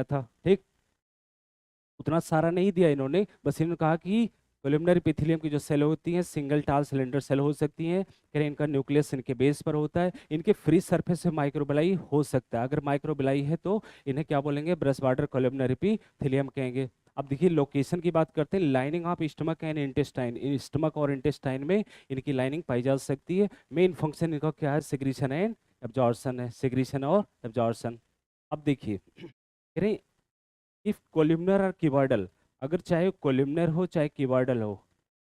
था, ठीक। उतना सारा नहीं दिया इन्होंने, बस इन्होंने कहा कि कोलिमनर एपिथेलियम की जो सेल होती हैं सिंगल टाल सिलेंडर सेल हो सकती हैं, कह रहे इनका न्यूक्लियस इनके बेस पर होता है, इनके फ्री सरफेस से माइक्रोबिलाई हो सकता है। अगर माइक्रोबिलाई है तो इन्हें क्या बोलेंगे, ब्रश बॉर्डर कोलिमनर एपिथेलियम कहेंगे। अब देखिए लोकेशन की बात करते हैं, lining of stomach and intestine, stomach और इंटेस्टाइन में इनकी लाइनिंग पाई जा सकती है। मेन फंक्शन इनका क्या है, सिक्रीशन एंड एब्जॉर्प्शन है, सिक्रीशन और एब्जॉर्प्शन। अब देखिए कह रहे इफ कोलिमनर और क्यूबॉइडल, अगर चाहे कोलिमनर हो चाहे क्यूबॉइडल हो,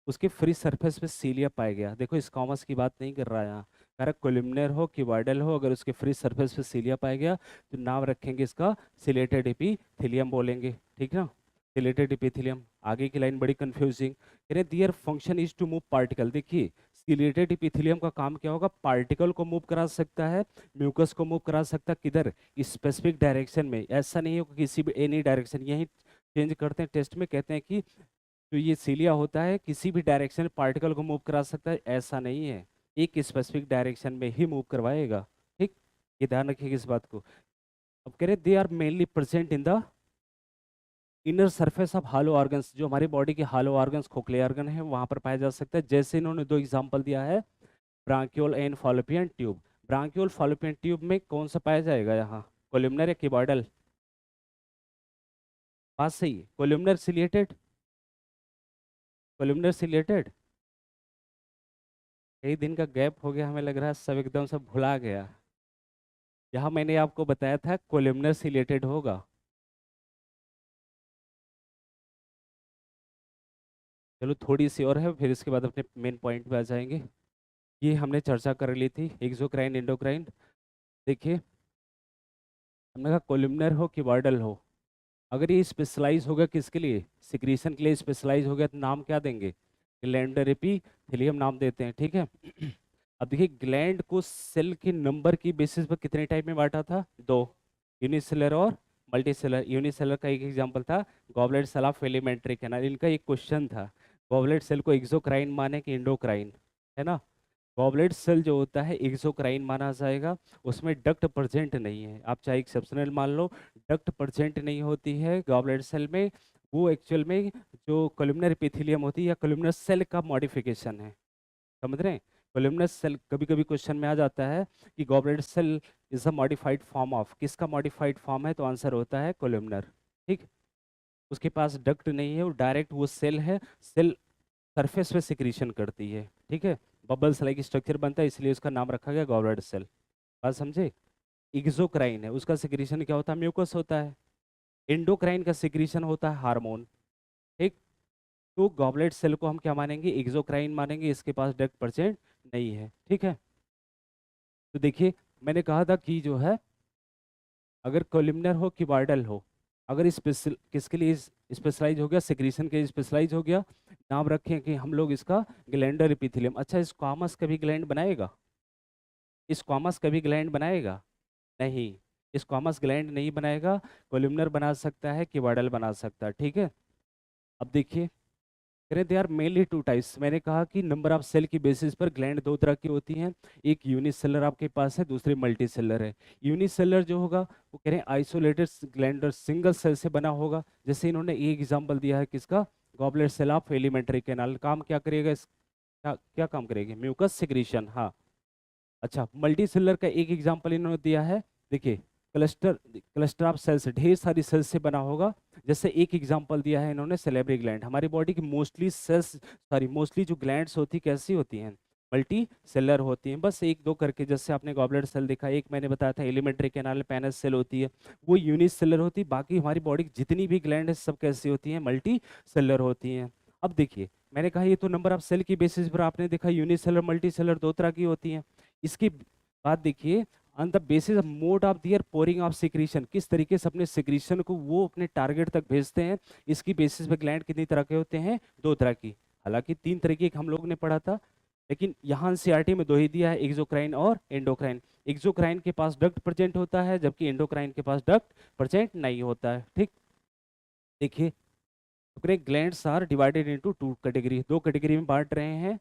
उसके फ्री सरफेस पे सीलिया पाया गया, देखो इस कॉमर्स की बात नहीं कर रहा है यहाँ, कह रहा कोलिमनर हो क्यूबॉइडल हो, अगर उसके फ्री सरफेस पे सीलिया पाया गया तो नाम रखेंगे इसका सिलेटेड एपिथेलियम बोलेंगे, ठीक ना। Ciliated epithelium. आगे की लाइन बड़ी कंफ्यूजिंग, कह रहे their function is to move particle. देखिए सिलेटेड एपिथेलियम का काम क्या होगा, पार्टिकल को मूव करा सकता है, म्यूकस को मूव करा सकता है, किधर, स्पेसिफिक डायरेक्शन में। ऐसा नहीं हो कि किसी भी एनी डायरेक्शन, यही चेंज करते हैं टेस्ट में, कहते हैं कि जो ये सीलिया होता है किसी भी डायरेक्शन में पार्टिकल को मूव करा सकता है, ऐसा नहीं है, एक स्पेसिफिक डायरेक्शन में ही मूव करवाएगा, ठीक। ये ध्यान रखिएगा इस बात को। अब कह रहे they are mainly present in the inner surface of hollow organs, जो हमारी बॉडी के हालो ऑर्गन्स खोखले ऑर्गन है वहां पर पाया जा सकता है। जैसे इन्होंने दो एग्जांपल दिया है, bronchiole and fallopian tube. Bronchiole fallopian tube में कौन सा पाया जाएगा यहाँ, कोलिमनर या क्यूबॉइडल? बात सही है, कोलिमनर सिलिएटेड, कोलिमनर सिलिएटेड। कई दिन का गैप हो गया, हमें लग रहा है सब एकदम से भुला गया। यहाँ मैंने आपको बताया था कोलिमनर सिलिएटेड होगा। चलो थोड़ी सी और है, फिर इसके बाद अपने मेन पॉइंट पे आ जाएंगे। ये हमने चर्चा कर ली थी, एक्सोक्राइन एंडोक्राइन। देखिए हमने कहा कोलिमनर हो कि वार्डल हो, अगर ये स्पेशलाइज होगा किसके लिए, सिक्रीशन के लिए स्पेशलाइज हो गया तो नाम क्या देंगे, ग्लैंडर एपिथेलियम नाम देते हैं, ठीक है। अब देखिए ग्लैंड को सेल के नंबर की बेसिस पर कितने टाइप में बांटा था, दो, यूनिसेलर और मल्टीसेलर। यूनिसेलर का एक एग्जांपल था goblet cell of alimentary canal. इनका एक क्वेश्चन था, गॉबलेट सेल को एक्सोक्राइन माने कि एंडोक्राइन, है ना। गॉबलेट सेल जो होता है एक्सोक्राइन माना जाएगा, उसमें डक्ट प्रेजेंट नहीं है, आप चाहे एक्सेप्शनल मान लो, डक्ट प्रेजेंट नहीं होती है गॉबलेट सेल में। वो एक्चुअल में जो कोलिमनर एपिथेलियम होती है या कोलिमनर सेल का मॉडिफिकेशन है, समझ रहे हैं। कोलिमनर सेल कभी कभी क्वेश्चन में आ जाता है कि goblet cell is a modified form of, किसका मॉडिफाइड फॉर्म है, तो आंसर होता है कोलिमनर, ठीक। उसके पास डक्ट नहीं है, वो डायरेक्ट वो सेल है, सेल सरफेस पे सिक्रीशन करती है, ठीक है। बबल्स लाइक स्ट्रक्चर बनता है, इसलिए उसका नाम रखा गया गॉबलेट सेल। बात समझे। एक्सोक्राइन है, उसका सिक्रीशन क्या होता है, म्यूकस होता है। एंडोक्राइन का सिक्रीशन होता है हार्मोन, ठीक। तो गॉबलेट सेल को हम क्या मानेंगे, एक्सोक्राइन मानेंगे, इसके पास डक्ट प्रेजेंट नहीं है, ठीक है। तो देखिए मैंने कहा था कि जो है अगर कोलिमनर हो कि वार्डल हो, अगर स्पेशल किसके लिए स्पेशलाइज हो गया, सिक्रीशन के स्पेशलाइज हो गया, नाम रखें कि हम लोग इसका ग्लैंडर एपिथेलियम। अच्छा स्क्वामस कभी ग्लैंड बनाएगा, स्क्वामस कभी ग्लैंड बनाएगा नहीं, स्क्वामस ग्लैंड नहीं बनाएगा। कोलिमनर बना सकता है कि वार्डल बना सकता है, ठीक है। अब देखिए करें they are mainly two types, मैंने कहा कि नंबर ऑफ सेल की बेसिस पर ग्लैंड दो तरह की होती हैं, एक यूनिसेलर आपके पास है, दूसरी मल्टीसेलर है। यूनिसेलर जो होगा वो कह रहे हैं आइसोलेटेड ग्लैंड और सिंगल सेल से बना होगा, जैसे इन्होंने एक एग्जांपल दिया है किसका, goblet cell of alimentary canal. काम क्या करेगा इस, क्या क्या काम करेगी, म्यूकस सिक्रीशन, हाँ। अच्छा मल्टी सेलर का एक एग्जांपल इन्होंने दिया है, देखिए क्लस्टर, क्लस्टर ऑफ सेल्स, ढेर सारी सेल्स से बना होगा। जैसे एक एग्जांपल दिया है इन्होंने सेलेब्री ग्लैंड, हमारी बॉडी की मोस्टली सेल्स, सॉरी मोस्टली जो ग्लैंड्स होती कैसी होती हैं, मल्टी सेलर होती हैं, बस एक दो करके। जैसे आपने गॉबलेट सेल देखा, एक मैंने बताया था एलिमेंट्री कैनाल पेनस सेल होती है, वो यूनिसेलर होती है। बाकी हमारी बॉडी की जितनी भी ग्लैंड है सब कैसी होती हैं, मल्टी सेलर होती हैं। अब देखिए मैंने कहा ये तो नंबर ऑफ सेल की बेसिस पर आपने देखा, यूनिसेलर मल्टी सेलर दो तरह की होती हैं। इसके बाद देखिए on the basis of mode of their pouring of secretion, किस तरीके से अपने सिक्रीशन को वो अपने टारगेट तक भेजते हैं, इसकी बेसिस पे ग्लैंड कितनी तरह के होते हैं, दो तरह की। हालांकि तीन तरीके के हम लोग ने पढ़ा था, लेकिन यहाँ सीआरटी में दो ही दिया है, एक्सोक्राइन और एंडोक्राइन। एक्सोक्राइन के पास डक्ट प्रेजेंट होता है, जबकि एंडोक्राइन के पास डक्ट प्रेजेंट नहीं होता है, ठीक। देखिए glands are divided into two category, दो कैटेगरी में बांट रहे हैं,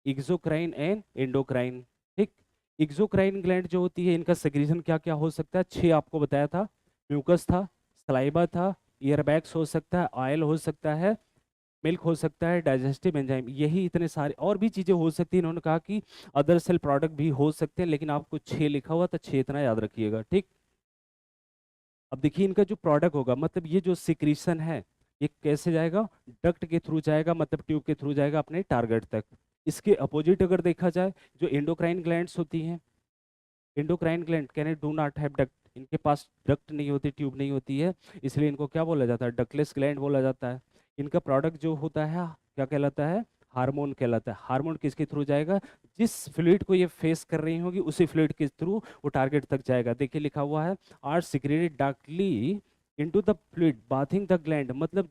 एक्सोक्राइन एंड एंडोक्राइन, ठीक। एक्सोक्राइन ग्लैंड जो होती है इनका सेक्रीशन क्या क्या हो सकता है, छह आपको बताया था, म्यूकस था, सलाइबा था, ईयरबैग्स हो सकता है, ऑयल हो सकता है, मिल्क हो सकता है, डाइजेस्टिव एंजाइम, यही इतने सारे और भी चीज़ें हो सकती हैं। इन्होंने कहा कि अदर सेल प्रोडक्ट भी हो सकते हैं, लेकिन आपको 6 लिखा हुआ, तो 6 इतना याद रखिएगा, ठीक। अब देखिए इनका जो प्रोडक्ट होगा, मतलब ये जो सिक्रीशन है, ये कैसे जाएगा, डक्ट के थ्रू जाएगा, मतलब ट्यूब के थ्रू जाएगा अपने टारगेट तक। इसके अपोजिट अगर देखा जाए, जो एंडोक्राइन ग्लैंड्स होती हैं, endocrine gland can do not have duct, इनके पास डक्ट नहीं होती, ट्यूब नहीं होती है, इसलिए इनको क्या बोला जाता है, डक्टलेस ग्लैंड बोला जाता है। इनका प्रोडक्ट जो होता है क्या कहलाता है, हार्मोन कहलाता है। हार्मोन किसके थ्रू जाएगा, जिस फ्लूइड को ये फेस कर रही होगी उसी फ्लूइड के थ्रू वो टारगेट तक जाएगा। देखिए लिखा हुआ है, are secreted directly into the fluid bathing the gland, मतलब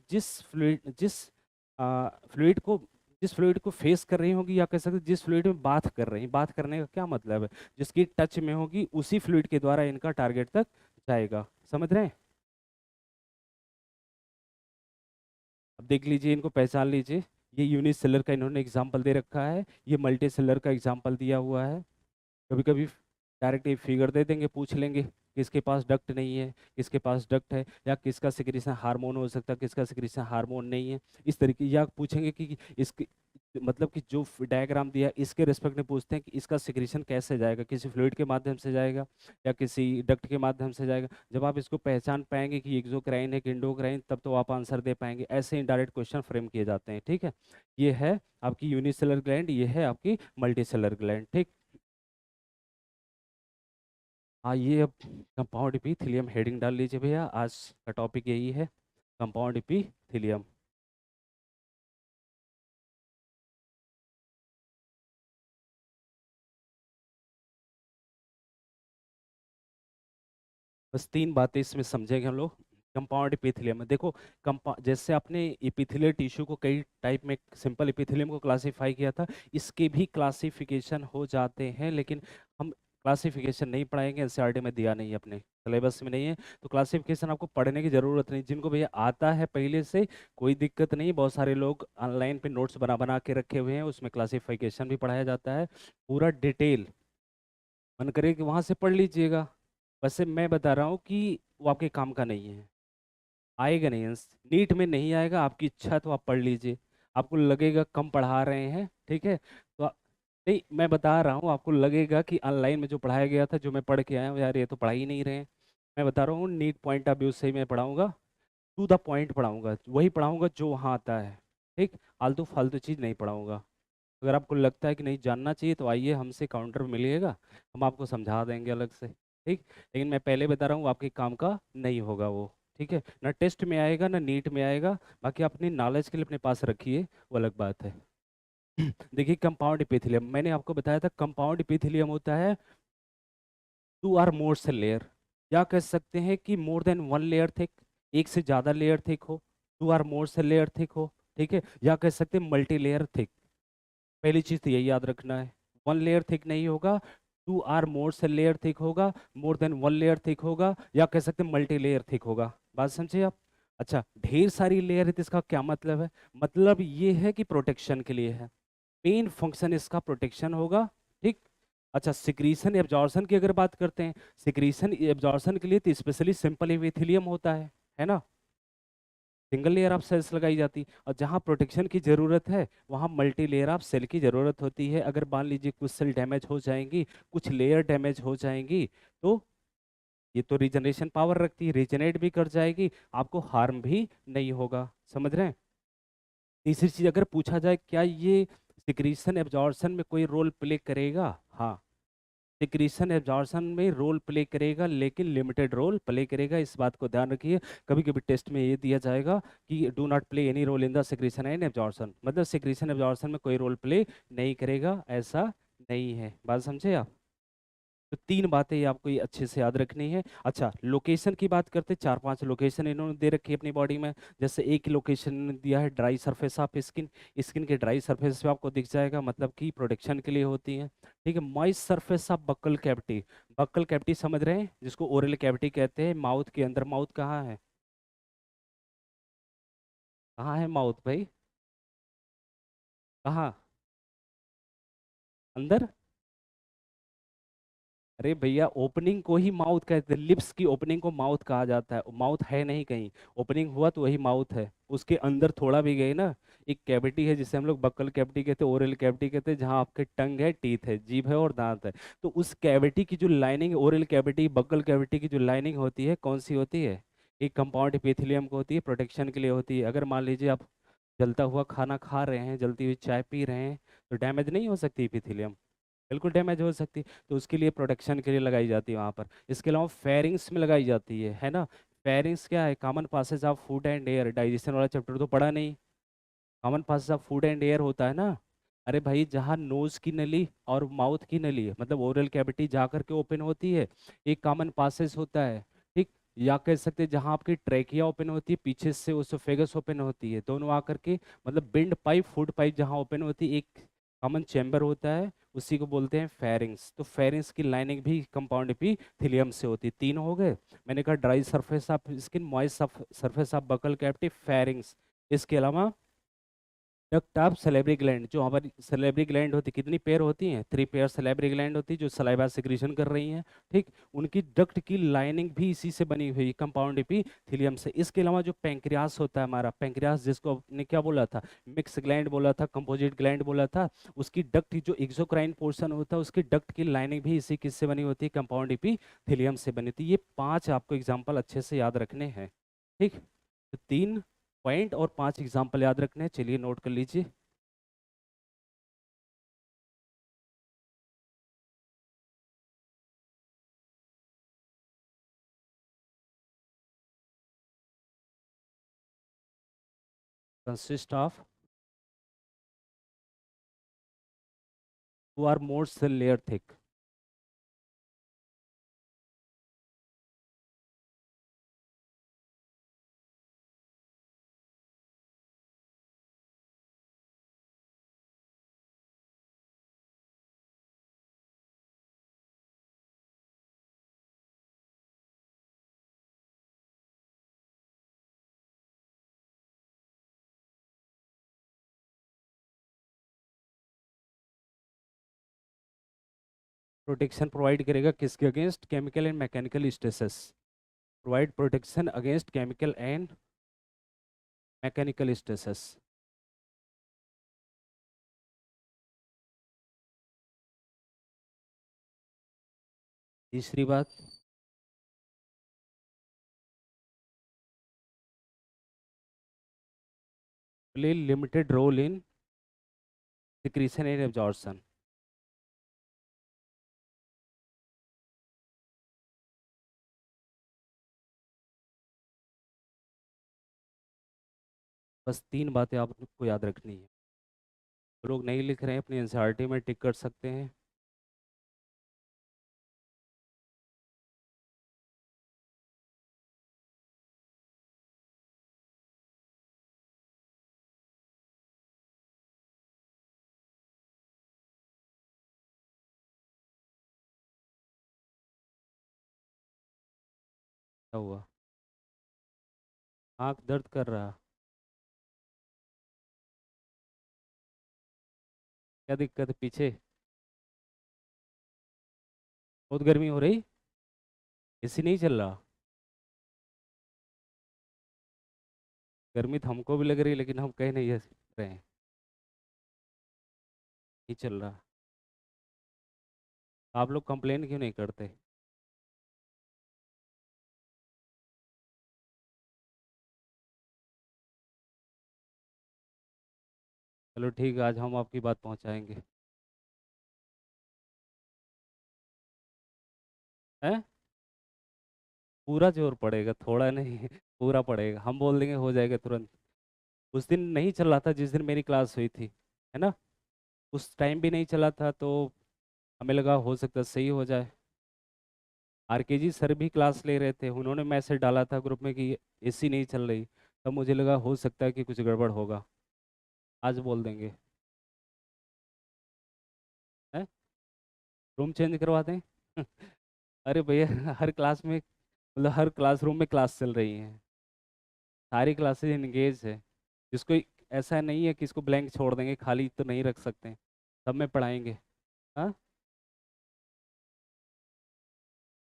फ्लूइड को जिस फ्लूइड को फेस कर रही होगी, या कह सकते हैं जिस फ्लूइड में बाथ कर रही, बात करने का क्या मतलब है, जिसकी टच में होगी उसी फ्लूइड के द्वारा इनका टारगेट तक जाएगा। समझ रहे हैं। अब देख लीजिए, इनको पहचान लीजिए। ये यूनिसेलर का इन्होंने एग्जाम्पल दे रखा है, ये मल्टी सेलर का एग्जाम्पल दिया हुआ है। कभी कभी डायरेक्ट एक फिगर दे देंगे, पूछ लेंगे किसके पास डक्ट नहीं है, किसके पास डक्ट है, या किसका सिक्रीशन हार्मोन हो सकता है, किसका सिक्रीशन हार्मोन नहीं है, इस तरीके। या पूछेंगे कि इसके मतलब कि जो डायग्राम दिया इसके रिस्पेक्ट में पूछते हैं कि इसका सिक्रीशन कैसे जाएगा, किसी फ्लूइड के माध्यम से जाएगा या किसी डक्ट के माध्यम से जाएगा। जब आप इसको पहचान पाएंगे कि एक्सोक्राइन है कि इंडोक्राइन, तब तो आप आंसर दे पाएंगे। ऐसे इनडायरेक्ट क्वेश्चन फ्रेम किए जाते हैं, ठीक है। ये है आपकी यूनिसेलर ग्लैंड, ये है आपकी मल्टीसेलर ग्लैंड, ठीक। आइए अब कंपाउंड इपीथेलियम हेडिंग डाल लीजिए भैया, आज का टॉपिक यही है, कंपाउंड इपीथेलियम। बस 3 बातें इसमें समझेंगे हम लोग। कंपाउंड इपीथेलियम में देखो, कंपा जैसे आपने इपीथेलियल टिश्यू को कई टाइप में, सिंपल इपीथेलियम को क्लासिफाई किया था, इसके भी क्लासिफिकेशन हो जाते हैं, लेकिन हम क्लासिफिकेशन नहीं पढ़ाएंगे, एनसीईआरटी में दिया नहीं है, अपने सिलेबस में नहीं है, तो क्लासिफिकेशन आपको पढ़ने की जरूरत नहीं। जिनको भैया आता है पहले से, कोई दिक्कत नहीं, बहुत सारे लोग ऑनलाइन पे नोट्स बना बना के रखे हुए हैं, उसमें क्लासिफिकेशन भी पढ़ाया जाता है, पूरा डिटेल। मन करे कि वहां से पढ़ लीजिएगा। वैसे मैं बता रहा हूँ कि वो आपके काम का नहीं है, आएगा नहीं, नीट में नहीं आएगा, आपकी इच्छा तो आप पढ़ लीजिए। आपको लगेगा कम पढ़ा रहे हैं, ठीक है, तो नहीं, मैं बता रहा हूँ, आपको लगेगा कि ऑनलाइन में जो पढ़ाया गया था, जो मैं पढ़ के आया हूँ, यार ये तो पढ़ा ही नहीं रहे हैं। मैं बता रहा हूँ नीट पॉइंट ऑफ व्यू से ही मैं पढ़ाऊंगा, टू द पॉइंट पढ़ाऊंगा, वही पढ़ाऊंगा जो वहाँ आता है, ठीक। आलतू फालतू चीज़ नहीं पढ़ाऊंगा। अगर आपको लगता है कि नहीं जानना चाहिए, तो आइए हमसे काउंटर में मिलिएगा, हम आपको समझा देंगे अलग से, ठीक। लेकिन मैं पहले बता रहा हूँ, आपके काम का नहीं होगा वो, ठीक है ना, टेस्ट में आएगा ना नीट में आएगा। बाकी अपनी नॉलेज के लिए अपने पास रखिए, वो अलग बात है। देखिए कंपाउंड इपीथेलियम, मैंने आपको बताया था कंपाउंड इपीथेलियम होता है 2 or more सेल लेयर, या कह सकते हैं कि मोर देन 1 लेयर थिक, एक से ज़्यादा लेयर थिक हो, 2 or more cell layer thick हो, ठीक है, या कह सकते हैं मल्टी लेयर थिक। पहली चीज तो यही याद रखना है, 1 लेयर थिक नहीं होगा, 2 or more से लेयर थिक होगा, मोर देन 1 लेयर थिक होगा, या कह सकते हैं मल्टी लेयर थिक होगा। बात समझे आप। अच्छा, ढेर सारी लेयर है तो इसका क्या मतलब है, मतलब ये है कि प्रोटेक्शन के लिए है, मेन फंक्शन इसका प्रोटेक्शन होगा, ठीक। अच्छा, सिक्रीशन एब्जॉर्शन की अगर बात करते हैं, सिक्रीशन एब्जॉर्शन के लिए तो स्पेशली सिंपल एपिथेलियम होता है ना, सिंगल लेयर ऑफ सेल्स लगाई जाती। और जहाँ प्रोटेक्शन की ज़रूरत है, वहाँ मल्टी लेयर ऑफ सेल की ज़रूरत होती है। अगर मान लीजिए कुछ सेल डैमेज हो जाएंगी, कुछ लेयर डैमेज हो जाएंगी, तो ये तो रीजनरेशन पावर रखती है, रीजनरेट भी कर जाएगी, आपको हार्म भी नहीं होगा। समझ रहे हैं। तीसरी चीज़ अगर पूछा जाए, क्या ये सिक्रीशन एब्जॉर्शन में कोई रोल प्ले करेगा, हाँ, सिक्रीशन एब्जॉर्शन में रोल प्ले करेगा, लेकिन लिमिटेड रोल प्ले करेगा, इस बात को ध्यान रखिए। कभी कभी टेस्ट में ये दिया जाएगा कि do not play any role in the secretion and absorption, मतलब सिक्रीशन एब्जॉर्शन में कोई रोल प्ले नहीं करेगा, ऐसा नहीं है। बात समझे आप। तो 3 बातें ये आपको ये अच्छे से याद रखनी है। अच्छा, लोकेशन की बात करते, 4-5 लोकेशन इन्होंने दे रखी है अपनी बॉडी में। जैसे एक लोकेशन दिया है dry surface of skin, skin के ड्राई सरफेस पे आपको दिख जाएगा, मतलब कि प्रोटेक्शन के लिए होती है, ठीक है। Moist surface of buccal cavity, buccal cavity समझ रहे हैं, जिसको ओरल कैविटी कहते हैं, माउथ के अंदर। माउथ कहाँ है, कहाँ है माउथ भाई, कहाँ, अंदर, अरे भैया, ओपनिंग को ही माउथ कहते हैं, लिप्स की ओपनिंग को माउथ कहा जाता है। माउथ है नहीं कहीं, ओपनिंग हुआ तो वही माउथ है। उसके अंदर थोड़ा भी गए ना, एक कैविटी है जिसे हम लोग बक्कल कैविटी कहते हैं, ओरल कैविटी कहते हैं, जहाँ आपके टंग है, टीथ है, जीभ है और दांत है। तो उस कैविटी की जो lining, oral cavity, buccal cavity की जो लाइनिंग होती है, कौन सी होती है? एक कंपाउंड एपिथेलियम को होती है, प्रोटेक्शन के लिए होती है। अगर मान लीजिए आप जलता हुआ खाना खा रहे हैं, जलती हुई चाय पी रहे हैं, तो डैमेज नहीं हो सकती एपिथेलियम? बिल्कुल डैमेज हो सकती है। तो उसके लिए प्रोटेक्शन के लिए लगाई जाती है वहाँ पर। इसके अलावा फेरिंग्स में लगाई जाती है ना? फेरिंग्स क्या है? Common passage of food and air. Digestion वाला चैप्टर तो पढ़ा नहीं? Common passage of food and air होता है ना। अरे भाई, जहाँ नोज की नली और माउथ की नली है, मतलब ओरल कैविटी जा करके ओपन होती है, एक कॉमन पासेज होता है। ठीक। या कह सकते हैं जहाँ आपकी ट्रैकिया ओपन होती है, पीछे से ओसोफेगस ओपन होती है, दोनों आकर के, मतलब बिंड पाइप, फूड पाइप जहाँ ओपन होती है, एक कॉमन चैम्बर होता है, उसी को बोलते हैं फेरिंग्स। तो फेरिंग्स की लाइनिंग भी कंपाउंड एपिथेलियम से होती है। तीन हो गए। मैंने कहा dry surface of skin, moist surface of buccal cavity, pharynx. इसके अलावा डक्ट ऑफ सलेबरी ग्लैंड, जो हमारी सलेबरी ग्लैंड होती, कितनी पेयर होती हैं? 3 पेयर सलेबरी ग्लैंड होती है, जो सलाइवा सिक्रीशन कर रही हैं। ठीक। उनकी डक्ट की लाइनिंग भी इसी से बनी हुई, कंपाउंड एपिथेलियम से। इसके अलावा जो पैंक्रियास होता है हमारा, पैंक्रियास जिसको आपने क्या बोला था? मिक्स ग्लैंड बोला था, कंपोजिट ग्लैंड बोला था। उसकी डक्ट जो एक्सोक्राइन पोर्शन होता है, उसकी डक्ट की लाइनिंग भी इसी किससे बनी होती है? कंपाउंड एपिथेलियम से बनी होती है। ये 5 आपको एग्जाम्पल अच्छे से याद रखने हैं। ठीक। तो 3 पॉइंट और 5 एग्जाम्पल याद रखने हैं, चलिए नोट कर लीजिए। Consist of, who are more cell layer thick। Protection provide करेगा किसके against? Chemical and mechanical stresses. Provide protection against chemical and mechanical stresses. तीसरी बात, play limited role in secretion and absorption. बस 3 बातें आपको याद रखनी है। जो लोग नहीं लिख रहे हैं अपनी एनसीईआरटी में टिक कर सकते हैं। क्या हुआ? आँख दर्द कर रहा? क्या दिक्कत है पीछे? बहुत गर्मी हो रही? एसी नहीं चल रहा? गर्मी तो हमको भी लग रही है, लेकिन हम कह नहीं रहे हैं। नहीं चल रहा? आप लोग कंप्लेन क्यों नहीं करते? चलो ठीक है, आज हम आपकी बात पहुंचाएंगे। हैं? पूरा जोर पड़ेगा, थोड़ा नहीं पूरा पड़ेगा। हम बोल देंगे हो जाएगा तुरंत। उस दिन नहीं चल रहा था जिस दिन मेरी क्लास हुई थी, है ना? उस टाइम भी नहीं चला था, तो हमें लगा हो सकता है सही हो जाए। आरकेजी सर भी क्लास ले रहे थे, उन्होंने मैसेज डाला था ग्रुप में कि एसी नहीं चल रही। तब मुझे लगा हो सकता है कि कुछ गड़बड़ होगा। आज बोल देंगे। है? रूम चेंज करवा दें? अरे भैया, हर क्लास में, मतलब हर क्लासरूम में क्लास चल रही है, सारी क्लासेज इंगेज है। जिसको ऐसा नहीं है कि इसको ब्लैंक छोड़ देंगे, खाली तो नहीं रख सकते। सब में पढ़ाएंगे। हाँ।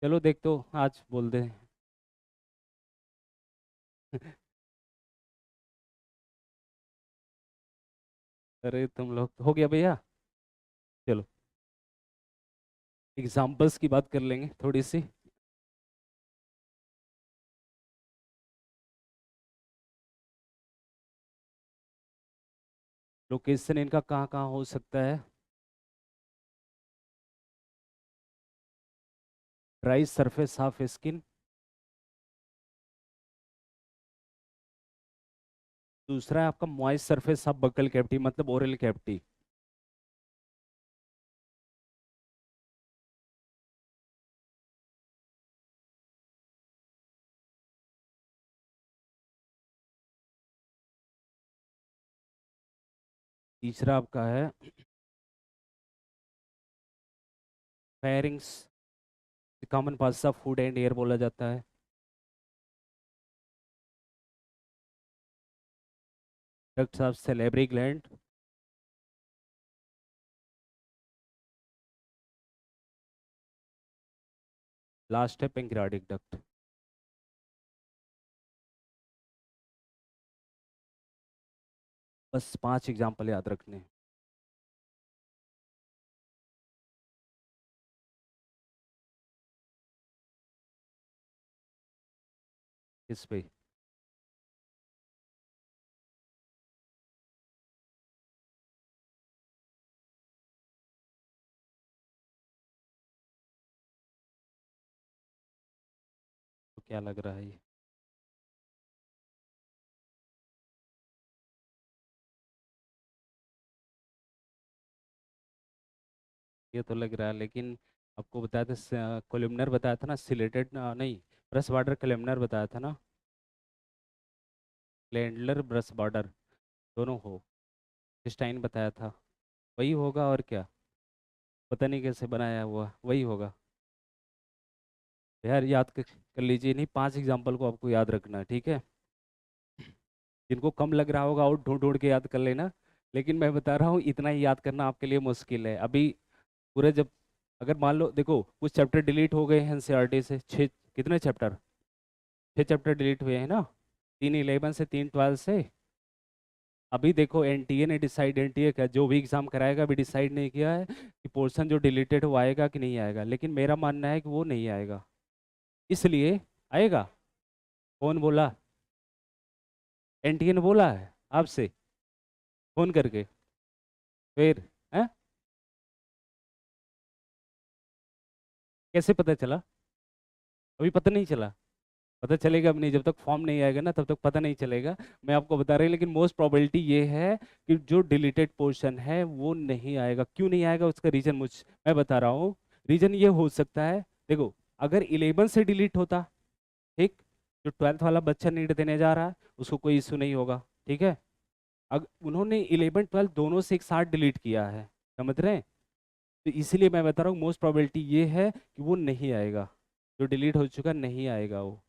चलो देख तो आज बोल दे। अरे तुम लोग हो गया भैया। चलो एग्जाम्पल्स की बात कर लेंगे थोड़ी सी। लोकेशन इनका कहाँ कहाँ हो सकता है? Dry surface of skin. दूसरा है आपका moist surface of buccal cavity मतलब ओरल कैविटी। तीसरा आपका है pharynx, common pass of food and air बोला जाता है। Ducts of salivary gland. Last है पेंक्रियाटिक डक्ट। बस 5 एग्जाम्पल याद रखने हैं। इस पे तो क्या लग रहा है ये तो लग रहा है, लेकिन आपको बताया था कोलिमनर बताया था ना, सिलेटेड नहीं, ब्रश बॉर्डर कोलिमनर बताया था ना। ग्लैंडुलर ब्रश बॉर्डर दोनों हो। स्टाइन बताया था, वही होगा और क्या। पता नहीं कैसे बनाया हुआ, वही होगा। यार याद कर लीजिए, नहीं 5 एग्जाम्पल को आपको याद रखना है, ठीक है। जिनको कम लग रहा होगा और ढूंढ ढूंढ के याद कर लेना। लेकिन मैं बता रहा हूँ इतना ही याद करना आपके लिए मुश्किल है अभी। पूरे जब अगर मान लो देखो कुछ चैप्टर डिलीट हो गए हैं एनसीईआरटी से, 6 कितने चैप्टर, 6 चैप्टर डिलीट हुए हैं ना। 3 11 से 3 12 से। अभी देखो एनटीए ने डिसाइड, एनटीए का जो भी एग्जाम कराएगा अभी डिसाइड नहीं किया है कि पोर्शन जो डिलीटेड वो आएगा कि नहीं आएगा, लेकिन मेरा मानना है कि वो नहीं आएगा। इसलिए आएगा। कौन बोला? एनटीए ने बोला है आपसे फोन करके? फिर हैं? कैसे पता चला? अभी पता नहीं चला? पता चलेगा अब नहीं, जब तक फॉर्म नहीं आएगा ना तब तक पता नहीं चलेगा। मैं आपको बता रही हूँ, लेकिन मोस्ट प्रोबेबिलिटी ये है कि जो डिलीटेड पोर्शन है वो नहीं आएगा। क्यों नहीं आएगा उसका रीजन मैं बता रहा हूँ। रीजन ये हो सकता है, देखो अगर 11 से डिलीट होता, ठीक, जो 12th वाला बच्चा नीट देने जा रहा है उसको कोई इशू नहीं होगा, ठीक है। अगर उन्होंने 11 12 दोनों से एक साथ डिलीट किया है, समझ रहे हैं, तो इसीलिए मैं बता रहा हूँ मोस्ट प्रोबेबिलिटी ये है कि वो नहीं आएगा। जो डिलीट हो चुका नहीं आएगा वो।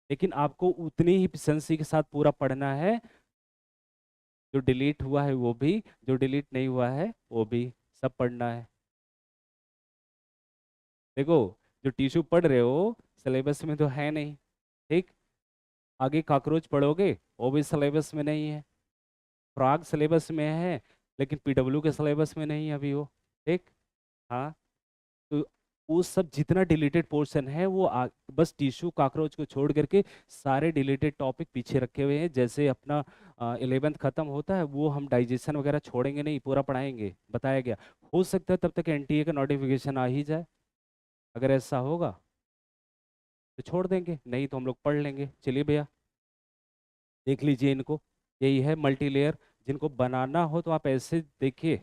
लेकिन आपको उतनी ही एफिशिएंसी के साथ पूरा पढ़ना है। जो डिलीट हुआ है वो भी, जो डिलीट नहीं हुआ है वो भी, सब पढ़ना है। देखो जो टिश्यू पढ़ रहे हो सिलेबस में तो है नहीं, ठीक। आगे कॉकरोच पढ़ोगे वो भी सिलेबस में नहीं है। फ्रॉग सिलेबस में है लेकिन पीडब्ल्यू के सिलेबस में नहीं है अभी वो, ठीक। हाँ। तो वो सब जितना डिलीटेड पोर्शन है वो बस टिश्यू कॉकरोच को छोड़ करके सारे डिलीटेड टॉपिक पीछे रखे हुए हैं। जैसे अपना 11th खत्म होता है वो हम डाइजेशन वगैरह छोड़ेंगे नहीं, पूरा पढ़ाएंगे, बताया गया। हो सकता है तब तक एनटीए का नोटिफिकेशन आ ही जाए। अगर ऐसा होगा तो छोड़ देंगे, नहीं तो हम लोग पढ़ लेंगे। चलिए भैया देख लीजिए इनको। यही है मल्टी लेयर। जिनको बनाना हो तो आप ऐसे देखिए,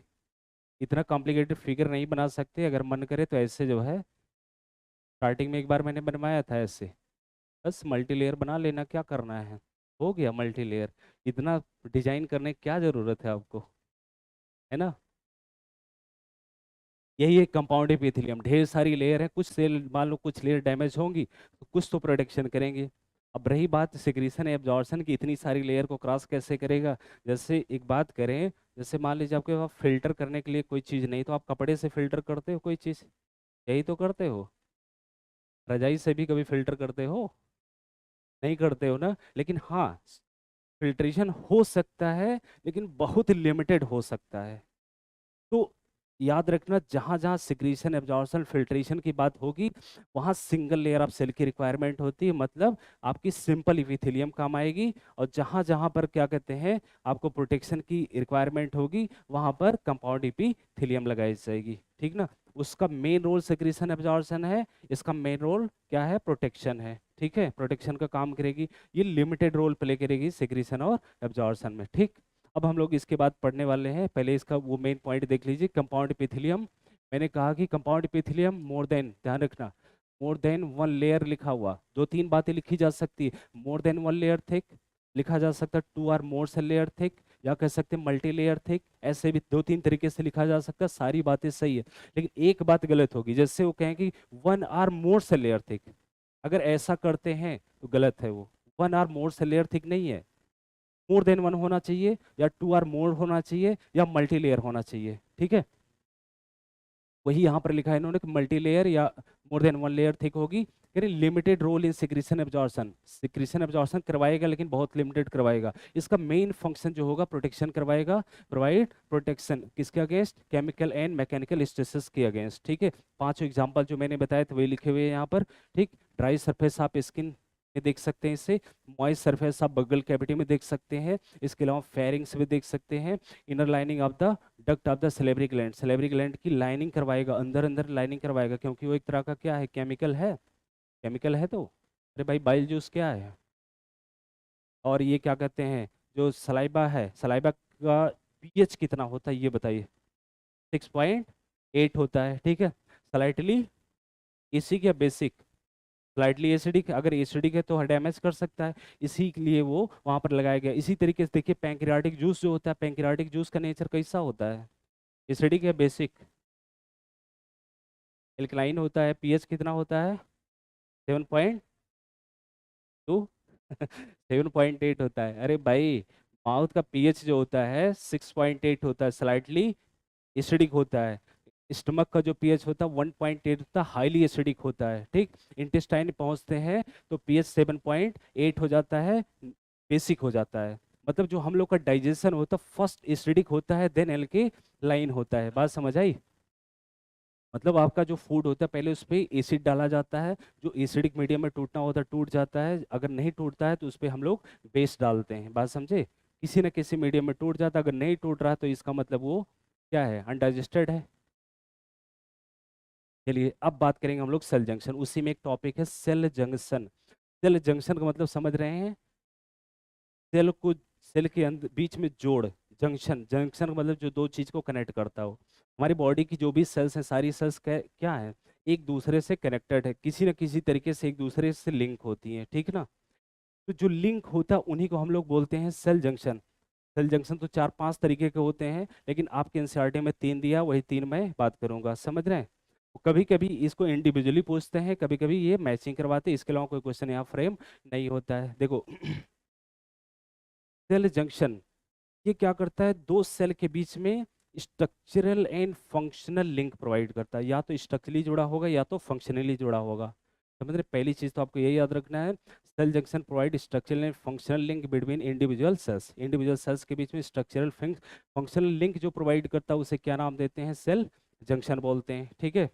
इतना कॉम्प्लिकेटेड फिगर नहीं बना सकते। अगर मन करे तो ऐसे जो है, स्टार्टिंग में एक बार मैंने बनवाया था ऐसे, बस मल्टी लेयर बना लेना, क्या करना है, हो गया मल्टी लेयर। इतना डिजाइन करने की क्या जरूरत है आपको, है ना। यही एक कंपाउंड एपिथेलियम, ढेर सारी लेयर है, कुछ सेल मान लो कुछ लेयर डैमेज होंगी तो कुछ तो प्रोटेक्शन करेंगे। अब रही बात सिक्रीशन एब्जॉर्शन की, इतनी सारी लेयर को क्रॉस कैसे करेगा। जैसे एक बात करें, जैसे मान लीजिए आपके पास फिल्टर करने के लिए कोई चीज़ नहीं, तो आप कपड़े से फिल्टर करते हो कोई चीज़, यही तो करते हो। रजाई से भी कभी फिल्टर करते हो? नहीं करते हो ना, लेकिन हाँ, फिल्ट्रेशन हो सकता है, लेकिन बहुत लिमिटेड हो सकता है। तो याद रखना, जहां जहां सिक्रीशन एब्जॉर्प्शन फिल्ट्रेशन की बात होगी, वहां सिंगल लेयर ऑफ सेल की रिक्वायरमेंट होती है, मतलब आपकी सिंपल इपिथेलियम काम आएगी। और जहां जहां पर क्या कहते हैं, आपको प्रोटेक्शन की रिक्वायरमेंट होगी, वहां पर कंपाउंड इपिथेलियम लगाई जाएगी, ठीक ना। उसका मेन रोल सिक्रीशन एब्जॉर्प्शन है, इसका मेन रोल क्या है, प्रोटेक्शन है, ठीक है, प्रोटेक्शन का काम करेगी। ये लिमिटेड रोल प्ले करेगी सिक्रीशन और एब्जॉर्प्शन में, ठीक। अब हम लोग इसके बाद पढ़ने वाले हैं, पहले इसका वो मेन पॉइंट देख लीजिए, कंपाउंड एपिथेलियम। मैंने कहा कि कंपाउंड एपिथेलियम मोर देन, ध्यान रखना, मोर देन वन लेयर लिखा हुआ, दो तीन बातें लिखी जा सकती है। More than one layer thick लिखा जा सकता है, two or more cell layer thick, या कह सकते हैं मल्टी लेयर थिक, ऐसे भी दो तीन तरीके से लिखा जा सकता है, सारी बातें सही है। लेकिन एक बात गलत होगी, जैसे वो कहें कि one or more cell layer thick, अगर ऐसा करते हैं तो गलत है वो। One or more cell layer thick नहीं है, मोर देन वन होना चाहिए, या टू आर मोर होना चाहिए, या मल्टी लेयर होना चाहिए, ठीक है। वही यहाँ पर लिखा है इन्होंने कि मल्टी लेयर या more than one layer thick होगी। कह रहे limited role in secretion absorption, secretion absorption करवाएगा लेकिन बहुत लिमिटेड करवाएगा। इसका मेन फंक्शन जो होगा प्रोटेक्शन करवाएगा, प्रोवाइड प्रोटेक्शन किसके against, chemical and mechanical stresses के अगेंस्ट, ठीक है। पांचों एग्जांपल जो मैंने बताए थे वही लिखे हुए हैं यहाँ पर, ठीक। ड्राई सरफेस आप स्किन में देख सकते हैं इसे, मॉइस्ट सरफेस आप बगल कैविटी में देख सकते हैं, इसके अलावा फेरिंग्स में देख सकते हैं, inner lining of the duct of the salivary gland, salivary gland की लाइनिंग करवाएगा, अंदर अंदर लाइनिंग करवाएगा, क्योंकि वो एक तरह का क्या है, केमिकल है, केमिकल है तो। अरे भाई बाइल जूस क्या है, और ये क्या कहते हैं, जो सलाइबा है, सलाइबा का पीएच कितना होता है ये बताइए, 6.8 होता है, ठीक है। स्लाइटली एसिडिक या बेसिक, स्लाइटली एसिडिक, अगर एसिडिक है तो डैमेज कर सकता है, इसी के लिए वो वहां पर लगाया गया। इसी तरीके से देखिए पैंक्रियाटिक जूस जो होता है, पैंक्रियाटिक जूस का नेचर कैसा होता है, एसिडिक या बेसिक, एल्कलाइन होता है, पीएच कितना होता है, 7.2 7.8 होता है। अरे भाई, माउथ का पीएच जो होता है 6.8 होता है, स्लाइटली एसिडिक होता है। स्टमक का जो पीएच होता है 1.8 होता है, हाईली एसिडिक होता है, ठीक। इंटेस्टाइन पहुंचते हैं तो पीएच 7.8 हो जाता है, बेसिक हो जाता है। मतलब जो हम लोग का डाइजेशन होता है, फर्स्ट एसिडिक होता है, देन एल्के लाइन होता है, बात समझ आई। मतलब आपका जो फूड होता है पहले उस पर एसिड डाला जाता है, जो एसिडिक मीडियम में टूटना होता है टूट जाता है, अगर नहीं टूटता है तो उस पर हम लोग बेस डालते हैं, बात समझे। किसी न किसी मीडियम में टूट जाता है, अगर नहीं टूट रहा तो इसका मतलब वो क्या है, अनडाइजेस्टेड है। चलिए अब बात करेंगे हम लोग सेल जंक्शन, उसी में एक टॉपिक है सेल जंक्शन। सेल जंक्शन का मतलब समझ रहे हैं, सेल को सेल के अंदर बीच में जोड़, जंक्शन, जंक्शन का मतलब जो दो चीज को कनेक्ट करता हो। हमारी बॉडी की जो भी सेल्स हैं, सारी सेल्स क्या है, एक दूसरे से कनेक्टेड है, किसी न किसी तरीके से एक दूसरे से लिंक होती हैं, ठीक ना। तो जो लिंक होता है उन्हीं को हम लोग बोलते हैं सेल जंक्शन। सेल जंक्शन तो चार पांच तरीके के होते हैं, लेकिन आपके एनसीईआरटी में तीन दिया, वही तीन मैं बात करूंगा, समझ रहे हैं। कभी कभी इसको इंडिविजुअली पूछते हैं, कभी कभी ये मैचिंग करवाते हैं, इसके अलावा कोई क्वेश्चन यहाँ फ्रेम नहीं होता है। देखो सेल जंक्शन ये क्या करता है, दो सेल के बीच में structural and functional link provide करता है, या तो स्ट्रक्चरली जुड़ा होगा या तो फंक्शनली जुड़ा होगा। समझ रहे, पहली चीज तो आपको यही याद रखना है, cell junction provide structural and functional link between individual cells, individual cells के बीच में स्ट्रक्चरल फंक्शनल लिंक जो प्रोवाइड करता है उसे क्या नाम देते हैं, सेल जंक्शन बोलते हैं, ठीक है।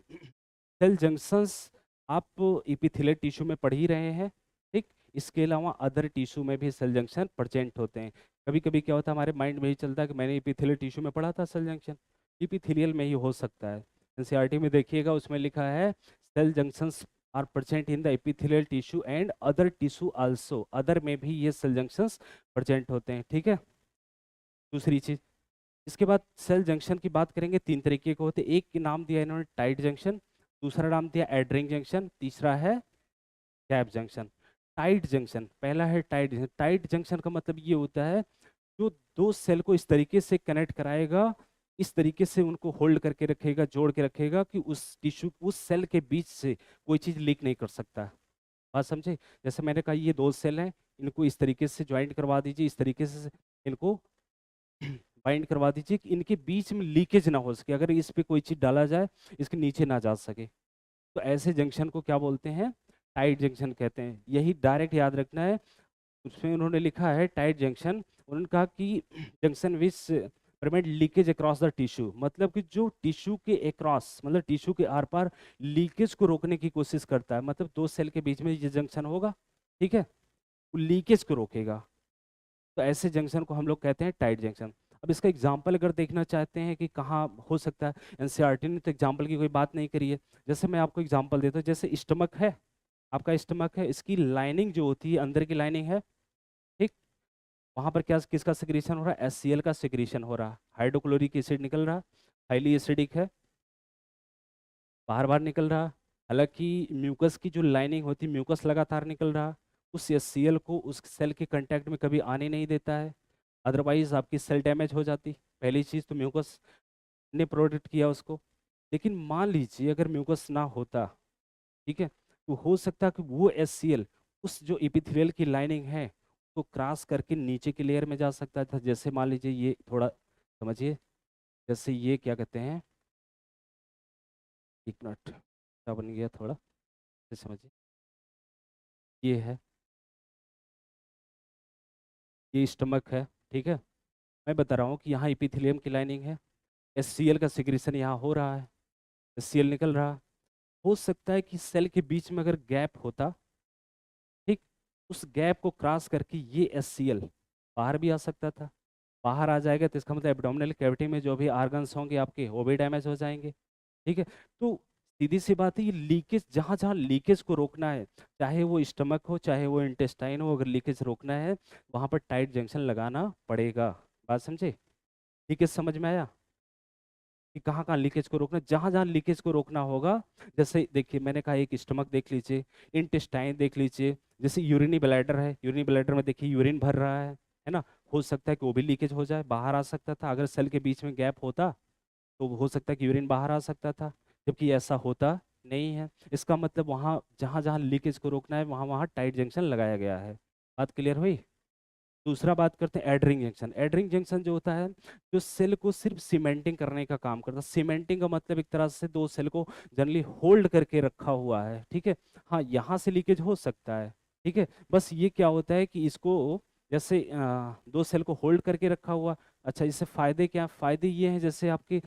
सेल जंक्शंस आप इपिथेलियल टिश्यू में पढ़ ही रहे हैं, ठीक। इसके अलावा अदर टिश्यू में भी सेल जंक्शन प्रेजेंट होते हैं। कभी कभी क्या होता है, हमारे माइंड में ही चलता है कि मैंने इपिथेलियल टिश्यू में पढ़ा था सेल जंक्शन, इपिथेलियल में ही हो सकता है। एनसीईआरटी में देखिएगा, उसमें लिखा है cell junctions are present in the epithelial tissue and other tissue also, other में भी ये सेल जंक्शंस प्रेजेंट होते हैं, ठीक है। दूसरी चीज, इसके बाद सेल जंक्शन की बात करेंगे, तीन तरीके के होते हैं, एक के नाम दिया इन्होंने टाइट जंक्शन, दूसरा नाम दिया एडरिंग जंक्शन, तीसरा है गैप जंक्शन। टाइट जंक्शन, पहला है टाइट जंक्शन। टाइट जंक्शन का मतलब ये होता है, जो दो सेल को इस तरीके से कनेक्ट कराएगा, इस तरीके से उनको होल्ड करके रखेगा, जोड़ के रखेगा कि उस टिश्यू, उस सेल के बीच से कोई चीज लीक नहीं कर सकता। बात समझे, जैसे मैंने कहा ये दो सेल हैं, इनको इस तरीके से ज्वाइंट करवा दीजिए, इस तरीके से इनको बाइंड करवा दीजिए कि इनके बीच में लीकेज ना हो सके, अगर इस पे कोई चीज डाला जाए इसके नीचे ना जा सके। तो ऐसे जंक्शन को क्या बोलते हैं, टाइट जंक्शन कहते हैं, यही डायरेक्ट याद रखना है। उसमें उन्होंने लिखा है टाइट जंक्शन, उन्होंने कहा कि junction which prevent leakage across the tissue, मतलब कि जो टिश्यू के अक्रॉस, मतलब टिश्यू के आर पार लीकेज को रोकने की कोशिश करता है, मतलब दो सेल के बीच में ये जंक्शन होगा, ठीक है, वो लीकेज को रोकेगा। तो ऐसे जंक्शन को हम लोग कहते हैं टाइट जंक्शन। अब इसका एग्जाम्पल अगर देखना चाहते हैं कि कहाँ हो सकता है, एनसीईआरटी ने तो एग्जाम्पल की कोई बात नहीं करी है। जैसे मैं आपको एग्जाम्पल देता हूँ, जैसे स्टमक है, आपका स्टमक है, इसकी लाइनिंग जो होती है अंदर की लाइनिंग है, ठीक, वहां पर क्या किसका सिक्रीशन हो रहा है, एचसीएल का सिक्रीशन हो रहा है, हाइड्रोक्लोरिक एसिड निकल रहा, हाईली एसिडिक है, बाहर बाहर निकल रहा। हालांकि म्यूकस की जो लाइनिंग होती है, म्यूकस लगातार निकल रहा, उस एचसीएल को उस सेल के कांटेक्ट में कभी आने नहीं देता है, अदरवाइज आपकी सेल डैमेज हो जाती। पहली चीज़ तो म्यूकस ने प्रोटेक्ट किया उसको। लेकिन मान लीजिए अगर म्यूकस ना होता, ठीक है, तो हो सकता है कि वो एचसीएल उस जो इपिथेलियल की लाइनिंग है तो क्रॉस करके नीचे की लेयर में जा सकता था। जैसे मान लीजिए ये थोड़ा समझिए, जैसे ये क्या कहते हैं, एक मिनट क्या बन गया थोड़ा से समझिए, ये है, ये स्टमक है, ठीक है, मैं बता रहा हूँ कि यहाँ इपिथेलियम की लाइनिंग है, एचसीएल का सिक्रीशन यहाँ हो रहा है, एचसीएल निकल रहा। हो सकता है कि सेल के बीच में अगर गैप होता, ठीक, उस गैप को क्रॉस करके ये एचसीएल बाहर भी आ सकता था। बाहर आ जाएगा तो इसका मतलब एब्डोमिनल कैविटी में जो भी आर्गन्स होंगे आपके वो भी डैमेज हो जाएंगे, ठीक है। तो सीधी सी बात है, ये लीकेज जहाँ जहाँ लीकेज को रोकना है, चाहे वो स्टमक हो चाहे वो इंटेस्टाइन हो, अगर लीकेज रोकना है वहाँ पर टाइट जंक्शन लगाना पड़ेगा। बात समझे, लीकेज समझ में आया कि कहाँ कहाँ लीकेज को रोकना, जहाँ जहाँ लीकेज को रोकना होगा। जैसे देखिए मैंने कहा एक स्टमक देख लीजिए, इंटेस्टाइन देख लीजिए, जैसे यूरिनी ब्लैडर है, यूरिनी ब्लैडर में देखिए यूरिन भर रहा है ना, हो सकता है कि वो भी लीकेज हो जाए, बाहर आ सकता था। अगर सेल के बीच में गैप होता तो हो सकता है कि यूरिन बाहर आ सकता था, जबकि ऐसा होता नहीं है। इसका मतलब वहाँ जहाँ जहाँ लीकेज को रोकना है वहाँ वहाँ टाइट जंक्शन लगाया गया है। बात क्लियर हुई। दूसरा बात करते हैं एडरिंग जंक्शन। एडरिंग जंक्शन जो होता है, जो सेल को सिर्फ सीमेंटिंग करने का काम करता है। सीमेंटिंग का मतलब एक तरह से दो सेल को जनरली होल्ड करके रखा हुआ है, ठीक है। हाँ यहाँ से लीकेज हो सकता है, ठीक है, बस ये क्या होता है कि इसको जैसे दो सेल को होल्ड करके रखा हुआ। अच्छा, इससे फायदे क्या, फायदे ये हैं जैसे आपके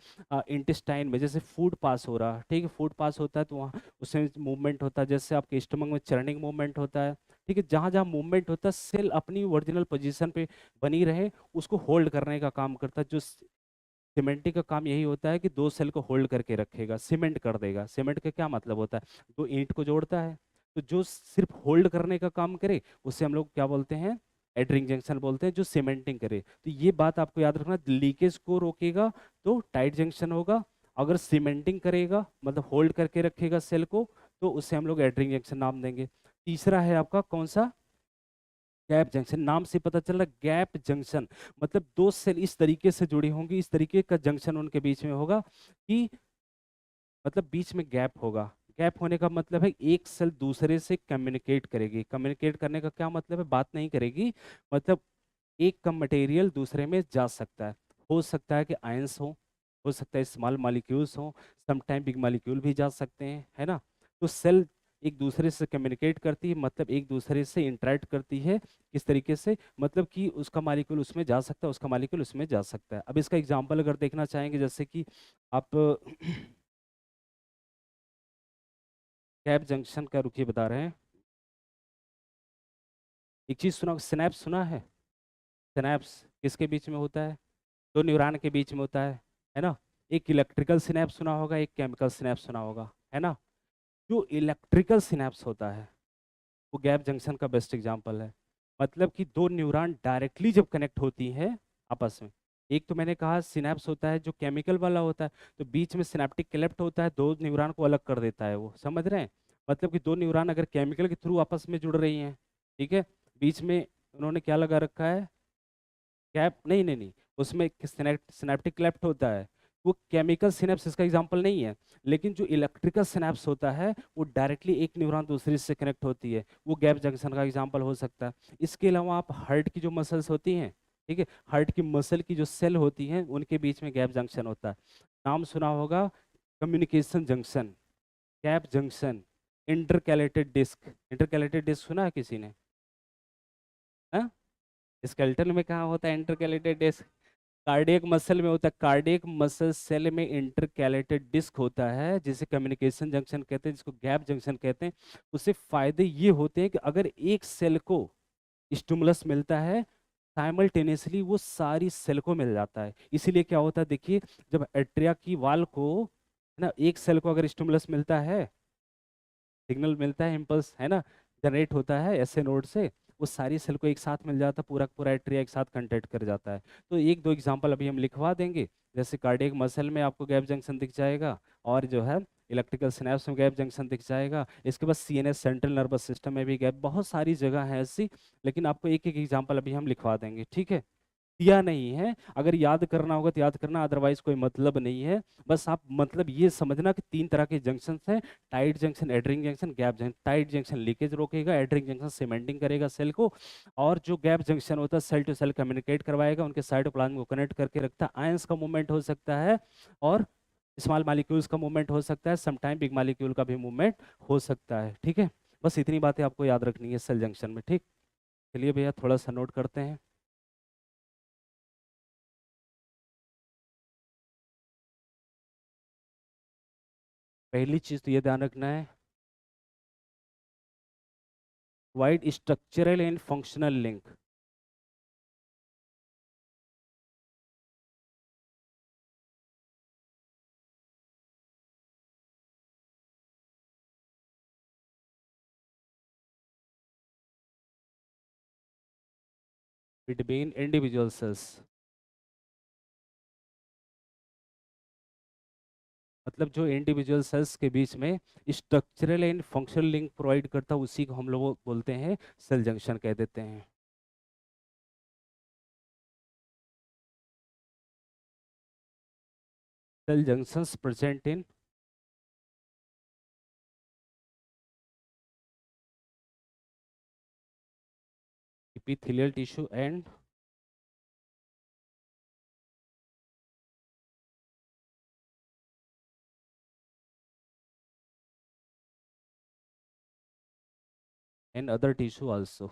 इंटेस्टाइन में जैसे फूड पास हो रहा, ठीक है, फूड पास होता है तो वहाँ उसमें मूवमेंट होता है, जैसे आपके स्टमक में चर्निंग मूवमेंट होता है, ठीक है, जहाँ जहाँ मूवमेंट होता है सेल अपनी ओरिजिनल पोजीशन पे बनी रहे, उसको होल्ड करने का काम करता है। जो सीमेंटिंग का काम यही होता है कि दो सेल को होल्ड करके रखेगा, सीमेंट कर देगा। सीमेंट का क्या मतलब होता है, दो ईंट को जोड़ता है, तो जो सिर्फ होल्ड करने का काम करे उसे हम लोग क्या बोलते हैं, एडरिंग जंक्शन बोलते हैं, जो सीमेंटिंग करे। तो ये बात आपको याद रखना, लीकेज को रोकेगा तो टाइट जंक्शन होगा, अगर सीमेंटिंग करेगा मतलब होल्ड करके रखेगा सेल को तो उसे हम लोग एडरिंग जंक्शन नाम देंगे। तीसरा है आपका कौन सा, गैप जंक्शन। नाम से पता चल रहा गैप जंक्शन, मतलब दो सेल इस तरीके से जुड़ी होंगी, इस तरीके का जंक्शन उनके बीच में होगा कि मतलब बीच में गैप होगा। गैप होने का मतलब है एक सेल दूसरे से कम्युनिकेट करेगी। कम्युनिकेट करने का क्या मतलब है, बात नहीं करेगी, मतलब एक का मटेरियल दूसरे में जा सकता है। हो सकता है कि आयंस हो सकता है स्मॉल मॉलिक्यूल्स हो, समटाइम बिग मॉलिक्यूल भी जा सकते हैं, है ना। तो सेल एक दूसरे से कम्युनिकेट करती है, मतलब एक दूसरे से इंटरेक्ट करती है। किस तरीके से, मतलब कि उसका मॉलिक्यूल उसमें जा सकता है, उसका मॉलिक्यूल उसमें जा सकता है। अब इसका एग्जांपल अगर देखना चाहेंगे, जैसे कि आप गैप जंक्शन का रुकिए बता रहे हैं। एक चीज सुना, सिनैप्स सुना है, सिनैप्स किसके बीच में होता है, दो न्यूरॉन के बीच में होता है ना। एक इलेक्ट्रिकल सिनैप्स सुना होगा, एक केमिकल सिनैप्स सुना होगा, है ना। जो इलेक्ट्रिकल सिनैप्स होता है वो गैप जंक्शन का बेस्ट एग्जांपल है। मतलब कि दो न्यूरॉन डायरेक्टली जब कनेक्ट होती हैं आपस में, एक तो मैंने कहा सिनैप्स होता है जो केमिकल वाला होता है, तो बीच में सिनैप्टिक क्लेफ्ट होता है, दो न्यूरॉन को अलग कर देता है वो, समझ रहे हैं। मतलब कि दो न्यूरॉन अगर केमिकल के थ्रू आपस में जुड़ रही हैं, ठीक है, बीच में उन्होंने क्या लगा रखा है, कैप, नहीं नहीं नहीं, उसमें सिनेप्टिक क्लेफ्ट होता है। वो केमिकल सिनेप्स का एग्जांपल नहीं है, लेकिन जो इलेक्ट्रिकल सिनेप्स होता है वो डायरेक्टली एक न्यूरॉन दूसरे से कनेक्ट होती है, वो गैप जंक्शन का एग्जांपल हो सकता है। इसके अलावा आप हार्ट की जो मसल्स होती हैं, ठीक है, हार्ट की मसल की जो सेल होती हैं उनके बीच में गैप जंक्शन होता है। नाम सुना होगा communication junction, gap junction, intercalated disc, intercalated disc सुना है किसी ने? हाँ, स्केलेटन में कहाँ होता है इंटरकैलेटेड डिस्क? कार्डियक मसल में होता है। कार्डियक मसल सेल में इंटरकैलेटेड डिस्क होता है, जिसे कम्युनिकेशन जंक्शन कहते हैं, जिसको गैप जंक्शन कहते हैं। उससे फायदे ये होते हैं कि अगर एक सेल को स्टिमुलस मिलता है, साइमल्टेनियसली वो सारी सेल को मिल जाता है। इसीलिए क्या होता है देखिए, जब एट्रिया की वाल को, है ना, एक सेल को अगर स्टिमुलस मिलता है, सिग्नल मिलता है, इम्पल्स, है ना, जनरेट होता है ऐसे नोड से, वो सारी सेल को एक साथ मिल जाता है, पूरा पूरा एट्रिया एक साथ कंटेक्ट कर जाता है। तो एक दो एग्जांपल अभी हम लिखवा देंगे। जैसे कार्डियक मसल में आपको गैप जंक्शन दिख जाएगा, और जो है इलेक्ट्रिकल सिनेप्स में गैप जंक्शन दिख जाएगा। इसके बाद सीएनएस, सेंट्रल नर्वस सिस्टम में भी गैप, बहुत सारी जगह है ऐसी। लेकिन आपको एक एक एग्जांपल अभी हम लिखवा देंगे, ठीक है? दिया नहीं है, अगर याद करना होगा तो याद करना, अदरवाइज कोई मतलब नहीं है। बस आप मतलब ये समझना कि तीन तरह के जंक्शन हैं: tight junction, adhering junction, gap junction. Tight junction leakage रोकेगा, एडरिंग जंक्शन सीमेंटिंग करेगा सेल को, और जो गैप जंक्शन होता है सेल टू सेल कम्युनिकेट करवाएगा, उनके साइटोप्लाज्म को कनेक्ट करके रखता है। आयंस का मूवमेंट हो सकता है, और स्मॉल मालिक्यूल्स का मूवमेंट हो सकता है, समटाइम बिग मालिक्यूल का भी मूवमेंट हो सकता है, ठीक है? बस इतनी बातें आपको याद रखनी है सेल जंक्शन में, ठीक? चलिए भैया थोड़ा सा नोट करते हैं। पहली चीज तो ये ध्यान रखना है, wide structural and functional link between individual sales. मतलब जो इंडिविजुअल सेल्स के बीच में structural and functional link provide करता है, उसी को हम लोग बोलते हैं सेल जंक्शन कह देते हैं। Cell junctions present in epithelial tissue and other tissue also.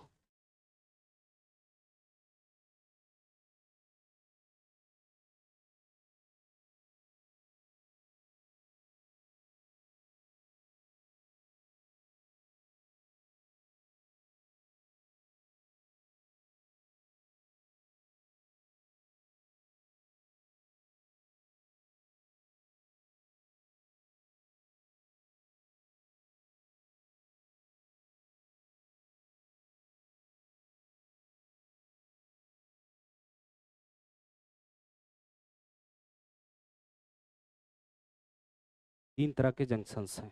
तीन तरह के जंक्शंस हैं।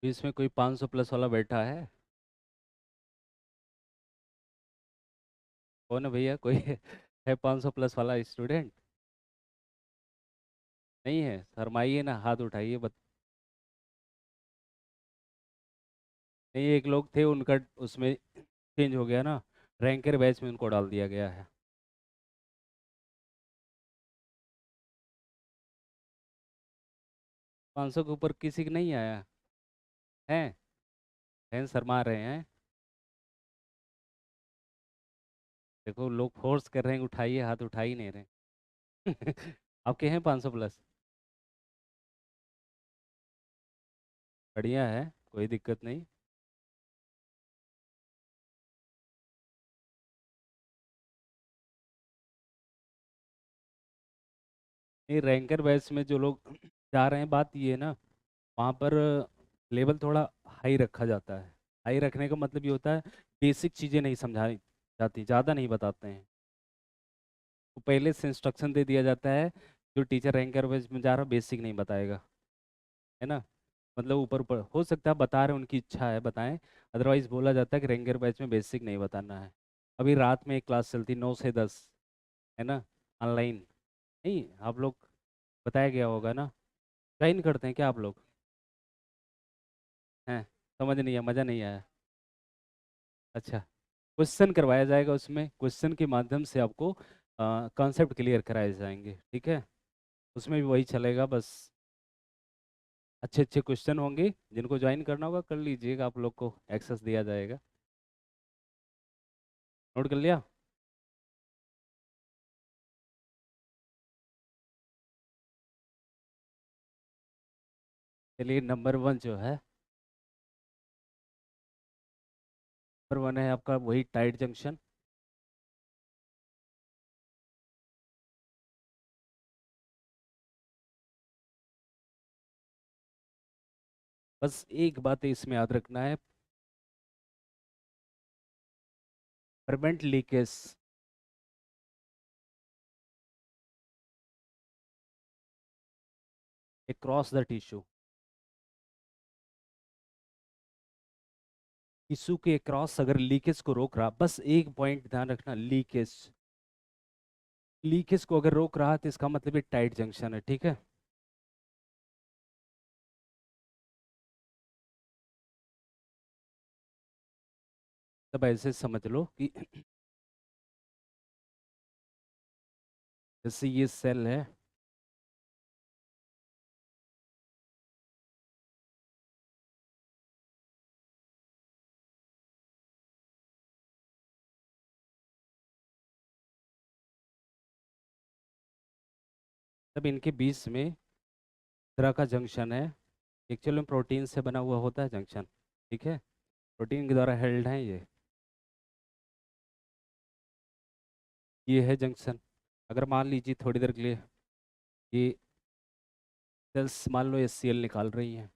बीच में कोई 500 प्लस वाला बैठा है? कौन है भैया, कोई है 500 प्लस वाला स्टूडेंट? नहीं है? शर्माइए ना, हाथ उठाइए नहीं, एक लोग थे उनका उसमें चेंज हो गया ना, रैंकर बैच में उनको डाल दिया गया है। 500 के ऊपर किसी का नहीं आया है? हैं, शर्मा रहे हैं? देखो लोग फोर्स कर रहे हैं, उठाइए हाथ, उठा ही नहीं रहे। आपके हैं 500 प्लस? बढ़िया है, कोई दिक्कत नहीं। नहीं, रैंकर बैच में जो लोग जा रहे हैं, बात ये है ना, वहाँ पर लेवल थोड़ा हाई रखा जाता है। हाई रखने का मतलब ये होता है बेसिक चीज़ें नहीं समझाई जाती, ज़्यादा नहीं बताते हैं। वो पहले से इंस्ट्रक्शन दे दिया जाता है, जो टीचर रैंकर वाइज में जा रहा बेसिक नहीं बताएगा, है ना। मतलब ऊपर ऊपर हो सकता है बता रहे, उनकी इच्छा है बताएं, अदरवाइज बोला जाता है कि रैंकर बैच में बेसिक नहीं बताना है। अभी रात में एक क्लास चलती 9 से 10, है ना, ऑनलाइन। नहीं आप लोग, बताया गया होगा ना, ज्वाइन करते हैं क्या आप लोग? हैं, समझ नहीं आया, मज़ा नहीं आया? अच्छा, क्वेश्चन करवाया जाएगा, उसमें क्वेश्चन के माध्यम से आपको कॉन्सेप्ट क्लियर कराए जाएंगे, ठीक है। उसमें भी वही चलेगा बस। अच्छे अच्छे क्वेश्चन होंगे, जिनको ज्वाइन करना होगा कर लीजिएगा, आप लोग को एक्सेस दिया जाएगा। नोट कर लिया? चलिए, नंबर 1 जो है, नंबर 1 है आपका वही टाइट जंक्शन। बस एक बात है इसमें याद रखना है, prevent leakage. Across the tissue, tissue के क्रॉस अगर लीकेज को रोक रहा, बस एक पॉइंट ध्यान रखना, लीकेज, लीकेज को अगर रोक रहा तो इसका मतलब ये टाइट जंक्शन है, ठीक है। तब ऐसे समझ लो कि जैसे ये सेल है, तब इनके बीच में तरह का जंक्शन है, एक्चुअल में प्रोटीन से बना हुआ होता है जंक्शन, ठीक है, प्रोटीन के द्वारा हेल्ड है ये है जंक्शन। अगर मान लीजिए थोड़ी देर के लिए ये सेल्स मान लो HCl निकाल रही हैं,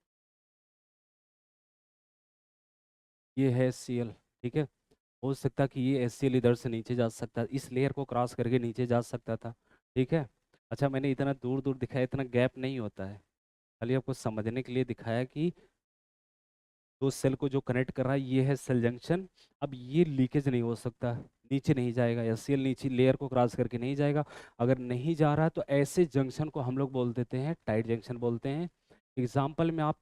ये है HCl, ठीक है। हो सकता कि ये HCl इधर से नीचे जा सकता, इस लेयर को क्रॉस करके नीचे जा सकता था, ठीक है। अच्छा, मैंने इतना दूर दूर दिखाया, इतना गैप नहीं होता है, खाली आपको समझने के लिए दिखाया कि दो सेल को जो कनेक्ट कर रहा है ये है सेल जंक्शन। अब ये लीकेज नहीं हो सकता, नीचे नहीं जाएगा, HCl नीचे लेयर को क्रॉस करके नहीं जाएगा। अगर नहीं जा रहा है तो ऐसे जंक्शन को हम लोग बोल देते हैं टाइट जंक्शन बोलते हैं। एग्जाम्पल में आप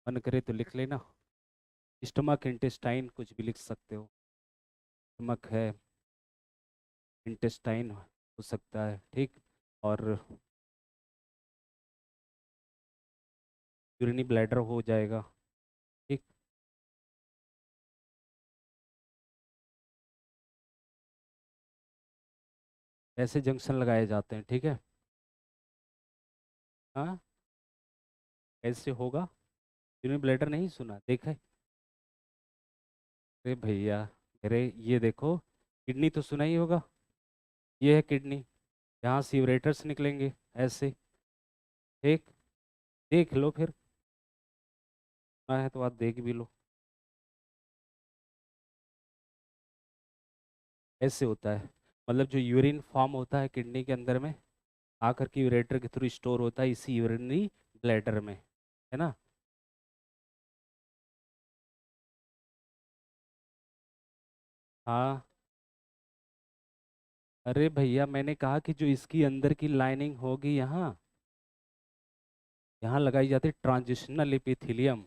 मन करे तो लिख लेना, स्टमक, इंटेस्टाइन, कुछ भी लिख सकते हो। स्टमक है, इंटेस्टाइन हो सकता है, ठीक। और यूरिनी ब्लैडर हो जाएगा, ठीक। ऐसे जंक्शन लगाए जाते हैं, ठीक है। हाँ, ऐसे होगा। यूरिनी ब्लैडर नहीं सुना, देखा है? अरे भैया, अरे ये देखो, किडनी तो सुना ही होगा, ये है किडनी, यहाँ सीवरेटर्स निकलेंगे ऐसे, ठीक। देख लो फिर, सुना है तो आप देख भी लो। ऐसे होता है, मतलब जो यूरिन फॉर्म होता है किडनी के अंदर में, आकर के यूरेटर के थ्रू स्टोर होता है इसी यूरिनरी ब्लैडर में, है ना। हाँ, अरे भैया मैंने कहा कि जो इसकी अंदर की लाइनिंग होगी यहाँ, यहाँ लगाई जाती है ट्रांजिशनल एपिथेलियम।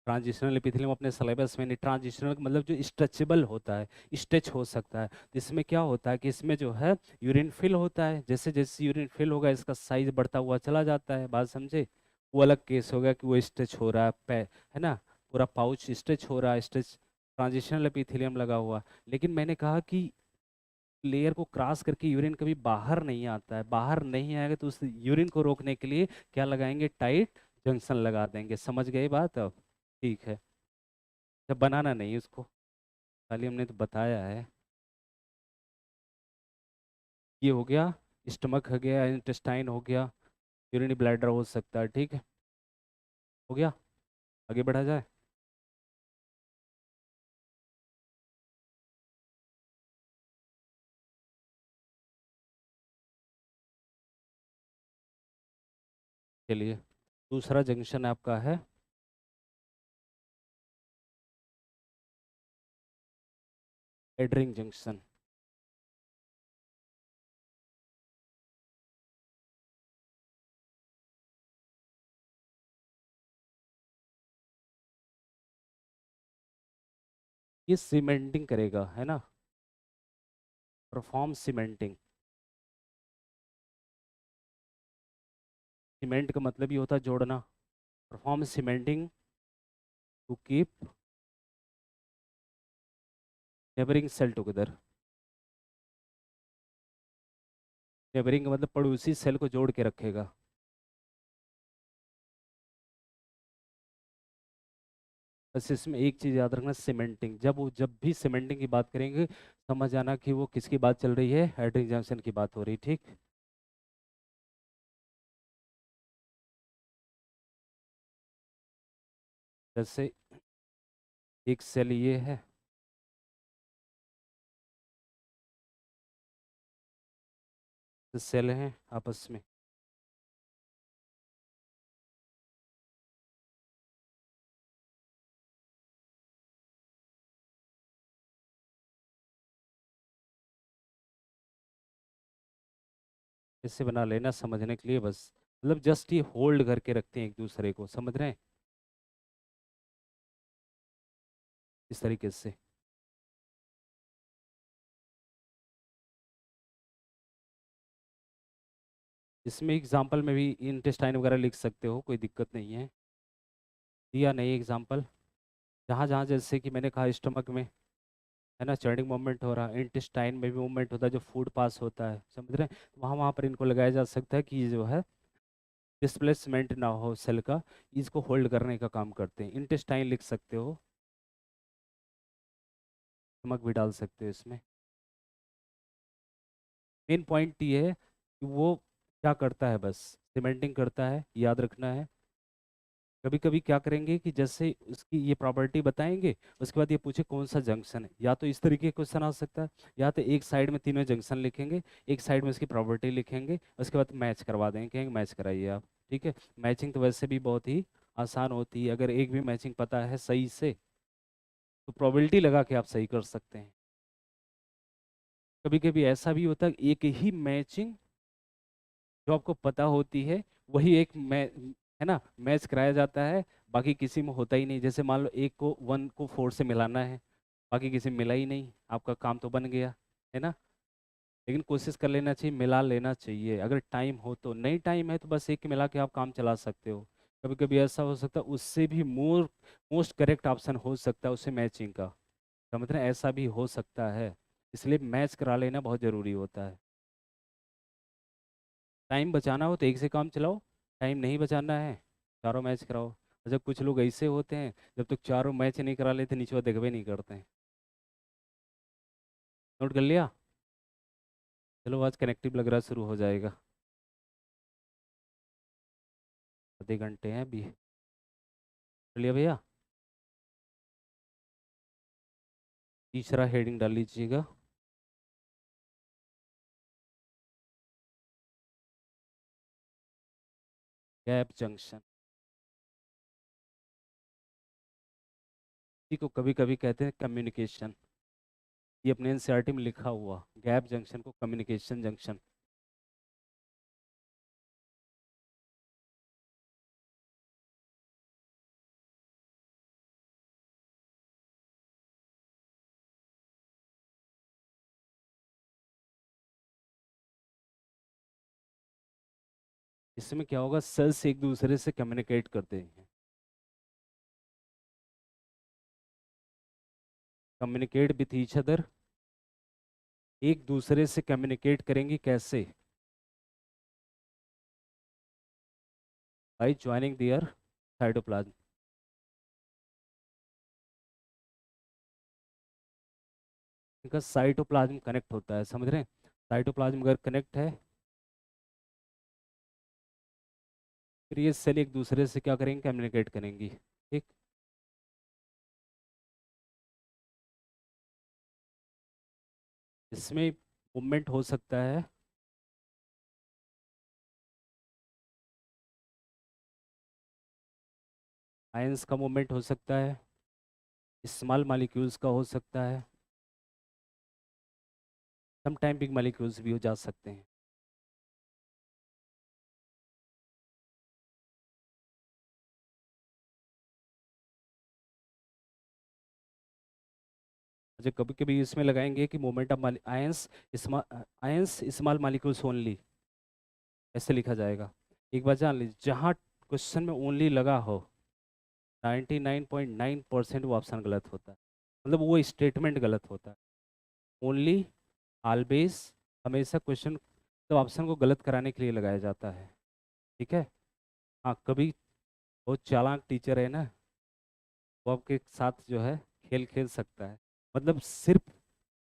ट्रांजिशनल एपिथेलियम अपने सिलेबस में नहीं, ट्रांजिशनल मतलब जो स्ट्रेचेबल होता है, स्ट्रेच हो सकता है। तो इसमें क्या होता है कि इसमें जो है यूरिन फिल होता है, जैसे जैसे यूरिन फिल होगा इसका साइज बढ़ता हुआ चला जाता है, बात समझे। वो अलग केस होगा कि वो स्ट्रेच हो रहा है, है ना, पूरा पाउच स्ट्रेच हो रहा है, स्ट्रेच, ट्रांजिशनल एपिथेलियम लगा हुआ। लेकिन मैंने कहा कि लेयर को क्रॉस करके यूरिन कभी बाहर नहीं आता है, बाहर नहीं आएगा तो उस यूरिन को रोकने के लिए क्या लगाएंगे, टाइट जंक्शन लगा देंगे। समझ गए बात अब? ठीक है, जब बनाना नहीं उसको, खाली हमने तो बताया है। ये हो गया, स्टमक हो गया, इंटेस्टाइन हो गया, यूरिनी ब्लैडर हो सकता है, ठीक है। हो गया, आगे बढ़ा जाए। चलिए, दूसरा जंक्शन आपका है एडरिंग जंक्शन। ये सीमेंटिंग करेगा, है ना, परफॉर्म सीमेंटिंग। सीमेंट का मतलब ही होता है जोड़ना। Perform cementing to keep neighbouring cell together. Neighbouring का मतलब पड़ोसी सेल को जोड़ के रखेगा। बस इसमें एक चीज़ याद रखना, सीमेंटिंग, जब भी सीमेंटिंग की बात करेंगे समझ आना कि वो किसकी बात चल रही है, हेडरिंग जंक्शन की बात हो रही, ठीक। जैसे एक सेल ये है, तो सेल हैं आपस में। इससे बना लेना समझने के लिए बस, मतलब जस्ट ये होल्ड करके रखते हैं एक दूसरे को, समझ रहे हैं, इस तरीके से। इसमें एग्जाम्पल में भी इंटेस्टाइन वगैरह लिख सकते हो, कोई दिक्कत नहीं है। दिया नहीं एग्जाम्पल, जहाँ जहाँ जैसे कि मैंने कहा स्टमक में है ना चर्निंग मूवमेंट हो रहा है, इंटेस्टाइन में भी मूवमेंट होता है, जो फूड पास होता है, समझ रहे हैं, तो वहाँ वहाँ पर इनको लगाया जा सकता है कि ये जो है डिस्प्लेसमेंट ना हो सेल का, इसको होल्ड करने का काम करते हैं। इंटेस्टाइन लिख सकते हो, नमक भी डाल सकते हो इसमें। मेन पॉइंट ये है कि वो क्या करता है, बस सीमेंटिंग करता है, याद रखना है। कभी कभी क्या करेंगे कि जैसे उसकी ये प्रॉपर्टी बताएंगे, उसके बाद ये पूछे कौन सा जंक्शन है, या तो इस तरीके का क्वेश्चन आ सकता है, या तो एक साइड में तीनों जंक्शन लिखेंगे, एक साइड में इसकी प्रॉपर्टी लिखेंगे, उसके बाद मैच करवा देंगे, कहेंगे मैच कराइए आप, ठीक है। मैचिंग तो वैसे भी बहुत ही आसान होती है, अगर एक भी मैचिंग पता है सही से तो प्रोबेबिलिटी लगा के आप सही कर सकते हैं। कभी कभी ऐसा भी होता है कि एक ही मैचिंग जो आपको पता होती है, वही एक है ना मैच कराया जाता है, बाकी किसी में होता ही नहीं। जैसे मान लो एक को 1 को 4 से मिलाना है, बाकी किसी में मिला ही नहीं, आपका काम तो बन गया, है ना। लेकिन कोशिश कर लेना चाहिए, मिला लेना चाहिए, अगर टाइम हो तो। नहीं टाइम है तो बस एक मिला के आप काम चला सकते हो। कभी कभी ऐसा हो सकता है उससे भी मोस्ट करेक्ट ऑप्शन हो सकता है उससे मैचिंग का, समझ रहे हैं, ऐसा भी हो सकता है। इसलिए मैच करा लेना बहुत ज़रूरी होता है। टाइम बचाना हो तो एक से काम चलाओ, टाइम नहीं बचाना है चारों मैच कराओ। अच्छा, कुछ लोग ऐसे होते हैं जब तक चारों मैच नहीं करा लेते नीचे देखवे नहीं करते हैं। नोट कर लिया। चलो आज कनेक्टिव लग रहा शुरू हो जाएगा, आधे घंटे हैं अभी। कर लिया भैया। तीसरा हेडिंग डाल लीजिएगा, गैप जंक्शन। इसी को कभी कभी कहते हैं कम्युनिकेशन। ये अपने एनसीईआरटी में लिखा हुआ, गैप जंक्शन को कम्युनिकेशन जंक्शन। इसमें क्या होगा, सेल्स एक दूसरे से कम्युनिकेट करते हैं। कम्युनिकेट विथ ईच अदर, एक दूसरे से कम्युनिकेट करेंगे कैसे, बाई ज्वाइनिंग दियर साइटोप्लाज्म। इनका साइटोप्लाज्म कनेक्ट होता है, समझ रहे हैं, साइटोप्लाज्म अगर कनेक्ट है फिर ये सेल एक दूसरे से क्या करेंगे, कम्युनिकेट करेंगी। ठीक, इसमें मूवमेंट हो सकता है, आयंस का मूवमेंट हो सकता है, स्मॉल मॉलिक्यूल्स का हो सकता है, सम टाइम बिग मॉलिक्यूल्स भी हो जा सकते हैं। जो कभी कभी इसमें लगाएंगे कि moment of ions, ions small molecules only, ऐसे लिखा जाएगा। एक बार जान लीजिए, जहाँ क्वेश्चन में ओनली लगा हो 99.9% वो ऑप्शन गलत होता है, मतलब वो स्टेटमेंट गलत होता है। ओनली, ऑलवेज, हमेशा क्वेश्चन तो ऑप्शन को गलत कराने के लिए लगाया जाता है। ठीक है। हाँ, कभी बहुत चालाक टीचर है ना, वो आपके साथ जो है खेल खेल सकता है, मतलब सिर्फ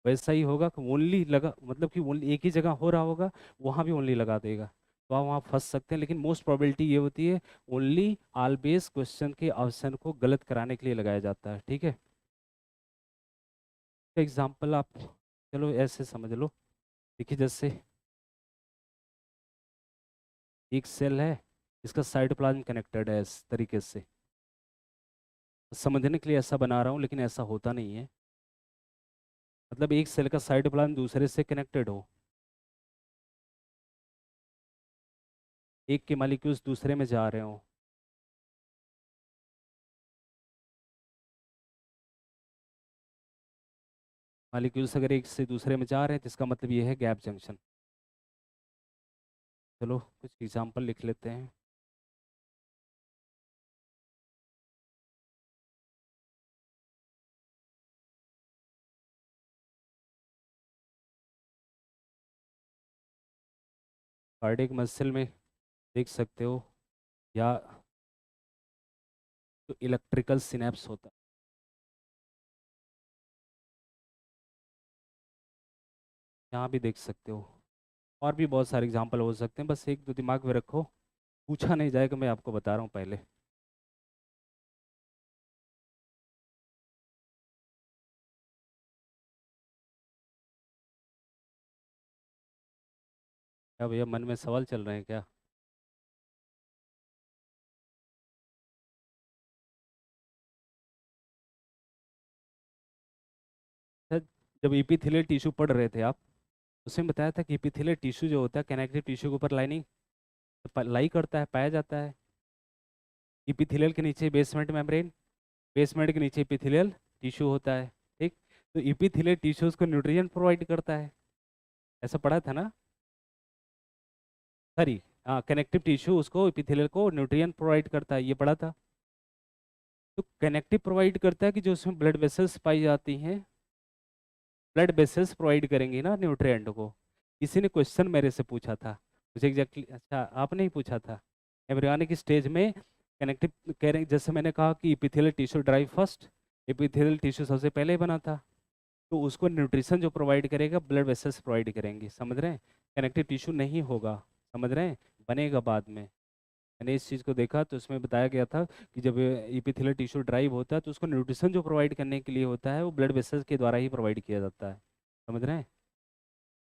वैसा ही होगा कि ओनली लगा, मतलब कि ओनली एक ही जगह हो रहा होगा, वहाँ भी ओनली लगा देगा, तो आप वहाँ फंस सकते हैं। लेकिन मोस्ट प्रोबेबिलिटी ये होती है ओनली ऑलवेज क्वेश्चन के ऑप्शन को गलत कराने के लिए लगाया जाता है। ठीक है। एग्जाम्पल आप चलो ऐसे समझ लो। देखिए, जैसे एक सेल है, इसका साइटोप्लाज्म कनेक्टेड है इस तरीके से, समझने के लिए ऐसा बना रहा हूँ, लेकिन ऐसा होता नहीं है। मतलब एक सेल का साइटोप्लाज्म दूसरे से कनेक्टेड हो, एक के मॉलिक्यूल्स दूसरे में जा रहे हो, मॉलिक्यूल्स अगर एक से दूसरे में जा रहे हैं तो इसका मतलब ये है गैप जंक्शन। चलो कुछ एग्जांपल लिख लेते हैं। कार्डियक मसल में देख सकते हो, या तो इलेक्ट्रिकल सिनेप्स होता है, यहाँ भी देख सकते हो। और भी बहुत सारे एग्जांपल हो सकते हैं, बस एक दो दिमाग में रखो, पूछा नहीं जाएगा, मैं आपको बता रहा हूँ पहले। क्या भैया, मन में सवाल चल रहे हैं क्या? सर, जब इपिथेलियल टिश्यू पढ़ रहे थे आप, उसमें बताया था कि इपिथेलियल टिश्यू जो होता है कनेक्टिव टिश्यू के ऊपर लाइनिंग लाई करता है, पाया जाता है। इपिथेलियल के नीचे बेसमेंट मेम्ब्रेन, बेसमेंट के नीचे इपिथेलियल टिश्यू होता है। ठीक, तो इपिथेलियल टिश्यूज को न्यूट्रिएंट प्रोवाइड करता है, ऐसा पढ़ा था ना? सॉरी, हाँ, कनेक्टिव टिश्यू उसको इपिथेलियल को न्यूट्रिएंट प्रोवाइड करता है, ये पढ़ा था। तो कनेक्टिव प्रोवाइड करता है कि जो उसमें ब्लड वेसल्स पाई जाती हैं, ब्लड वेसल्स प्रोवाइड करेंगी ना न्यूट्रिएंट को। किसी ने क्वेश्चन मेरे से पूछा था, मुझे एग्जैक्टली, अच्छा आपने ही पूछा था, एम्ब्रियोनिक स्टेज में कनेक्टिव कह रहे, जैसे मैंने कहा कि epithelial tissue drive first, epithelial tissue सबसे पहले बना था, तो उसको न्यूट्रिशन जो प्रोवाइड करेगा ब्लड वेसल्स प्रोवाइड करेंगे, समझ रहे हैं? कनेक्टिव टिश्यू नहीं होगा, समझ रहे हैं, बनेगा बाद में। मैंने इस चीज़ को देखा तो उसमें बताया गया था कि जब इपिथेलियल टिश्यू ड्राइव होता है तो उसको न्यूट्रिशन जो प्रोवाइड करने के लिए होता है वो ब्लड वेसल्स के द्वारा ही प्रोवाइड किया जाता है, समझ रहे हैं?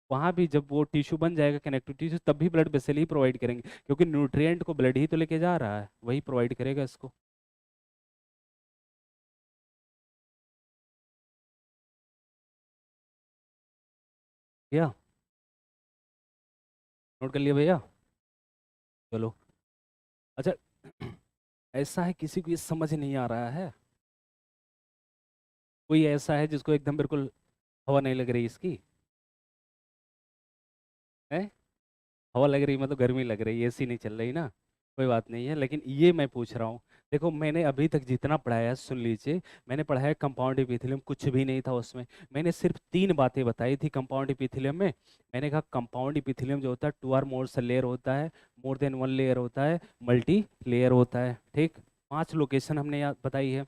वहाँ भी जब वो टिश्यू बन जाएगा कनेक्टिव टिश्यू, तब भी ब्लड वेसल ही प्रोवाइड करेंगे, क्योंकि न्यूट्रिएंट को ब्लड ही तो लेके जा रहा है, वही प्रोवाइड करेगा इसको। क्या नोट कर लिया भैया? चलो, अच्छा, ऐसा है किसी को ये समझ नहीं आ रहा है? कोई ऐसा है जिसको एकदम बिल्कुल हवा नहीं लग रही इसकी? है, हवा लग रही मतलब गर्मी लग रही, एसी नहीं चल रही ना? कोई बात नहीं है, लेकिन ये मैं पूछ रहा हूँ, देखो मैंने अभी तक जितना पढ़ाया सुन लीजिए। मैंने पढ़ाया कंपाउंड इपिथेलियम, कुछ भी नहीं था उसमें। मैंने सिर्फ तीन बातें बताई थी कंपाउंड इपिथेलियम में। मैंने कहा कंपाउंड इपिथेलियम जो होता है 2 और मोर से लेयर होता है, मोर देन 1 लेयर होता है, मल्टी लेयर होता है। ठीक, 5 लोकेशन हमने यहाँ बताई है: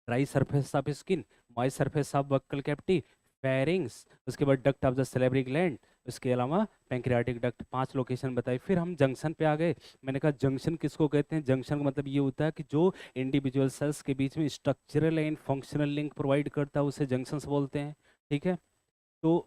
dry surface of skin, moist surface of buccal cavity, pharynx, उसके बाद duct of the salivary gland, उसके अलावा पैंक्रियाटिक डक्ट। 5 लोकेशन बताई। फिर हम जंक्शन पे आ गए। मैंने कहा जंक्शन किसको कहते हैं? जंक्शन का मतलब ये होता है कि जो इंडिविजुअल सेल्स के बीच में structural and functional link provide करता है उसे जंक्शंस बोलते हैं। ठीक है। तो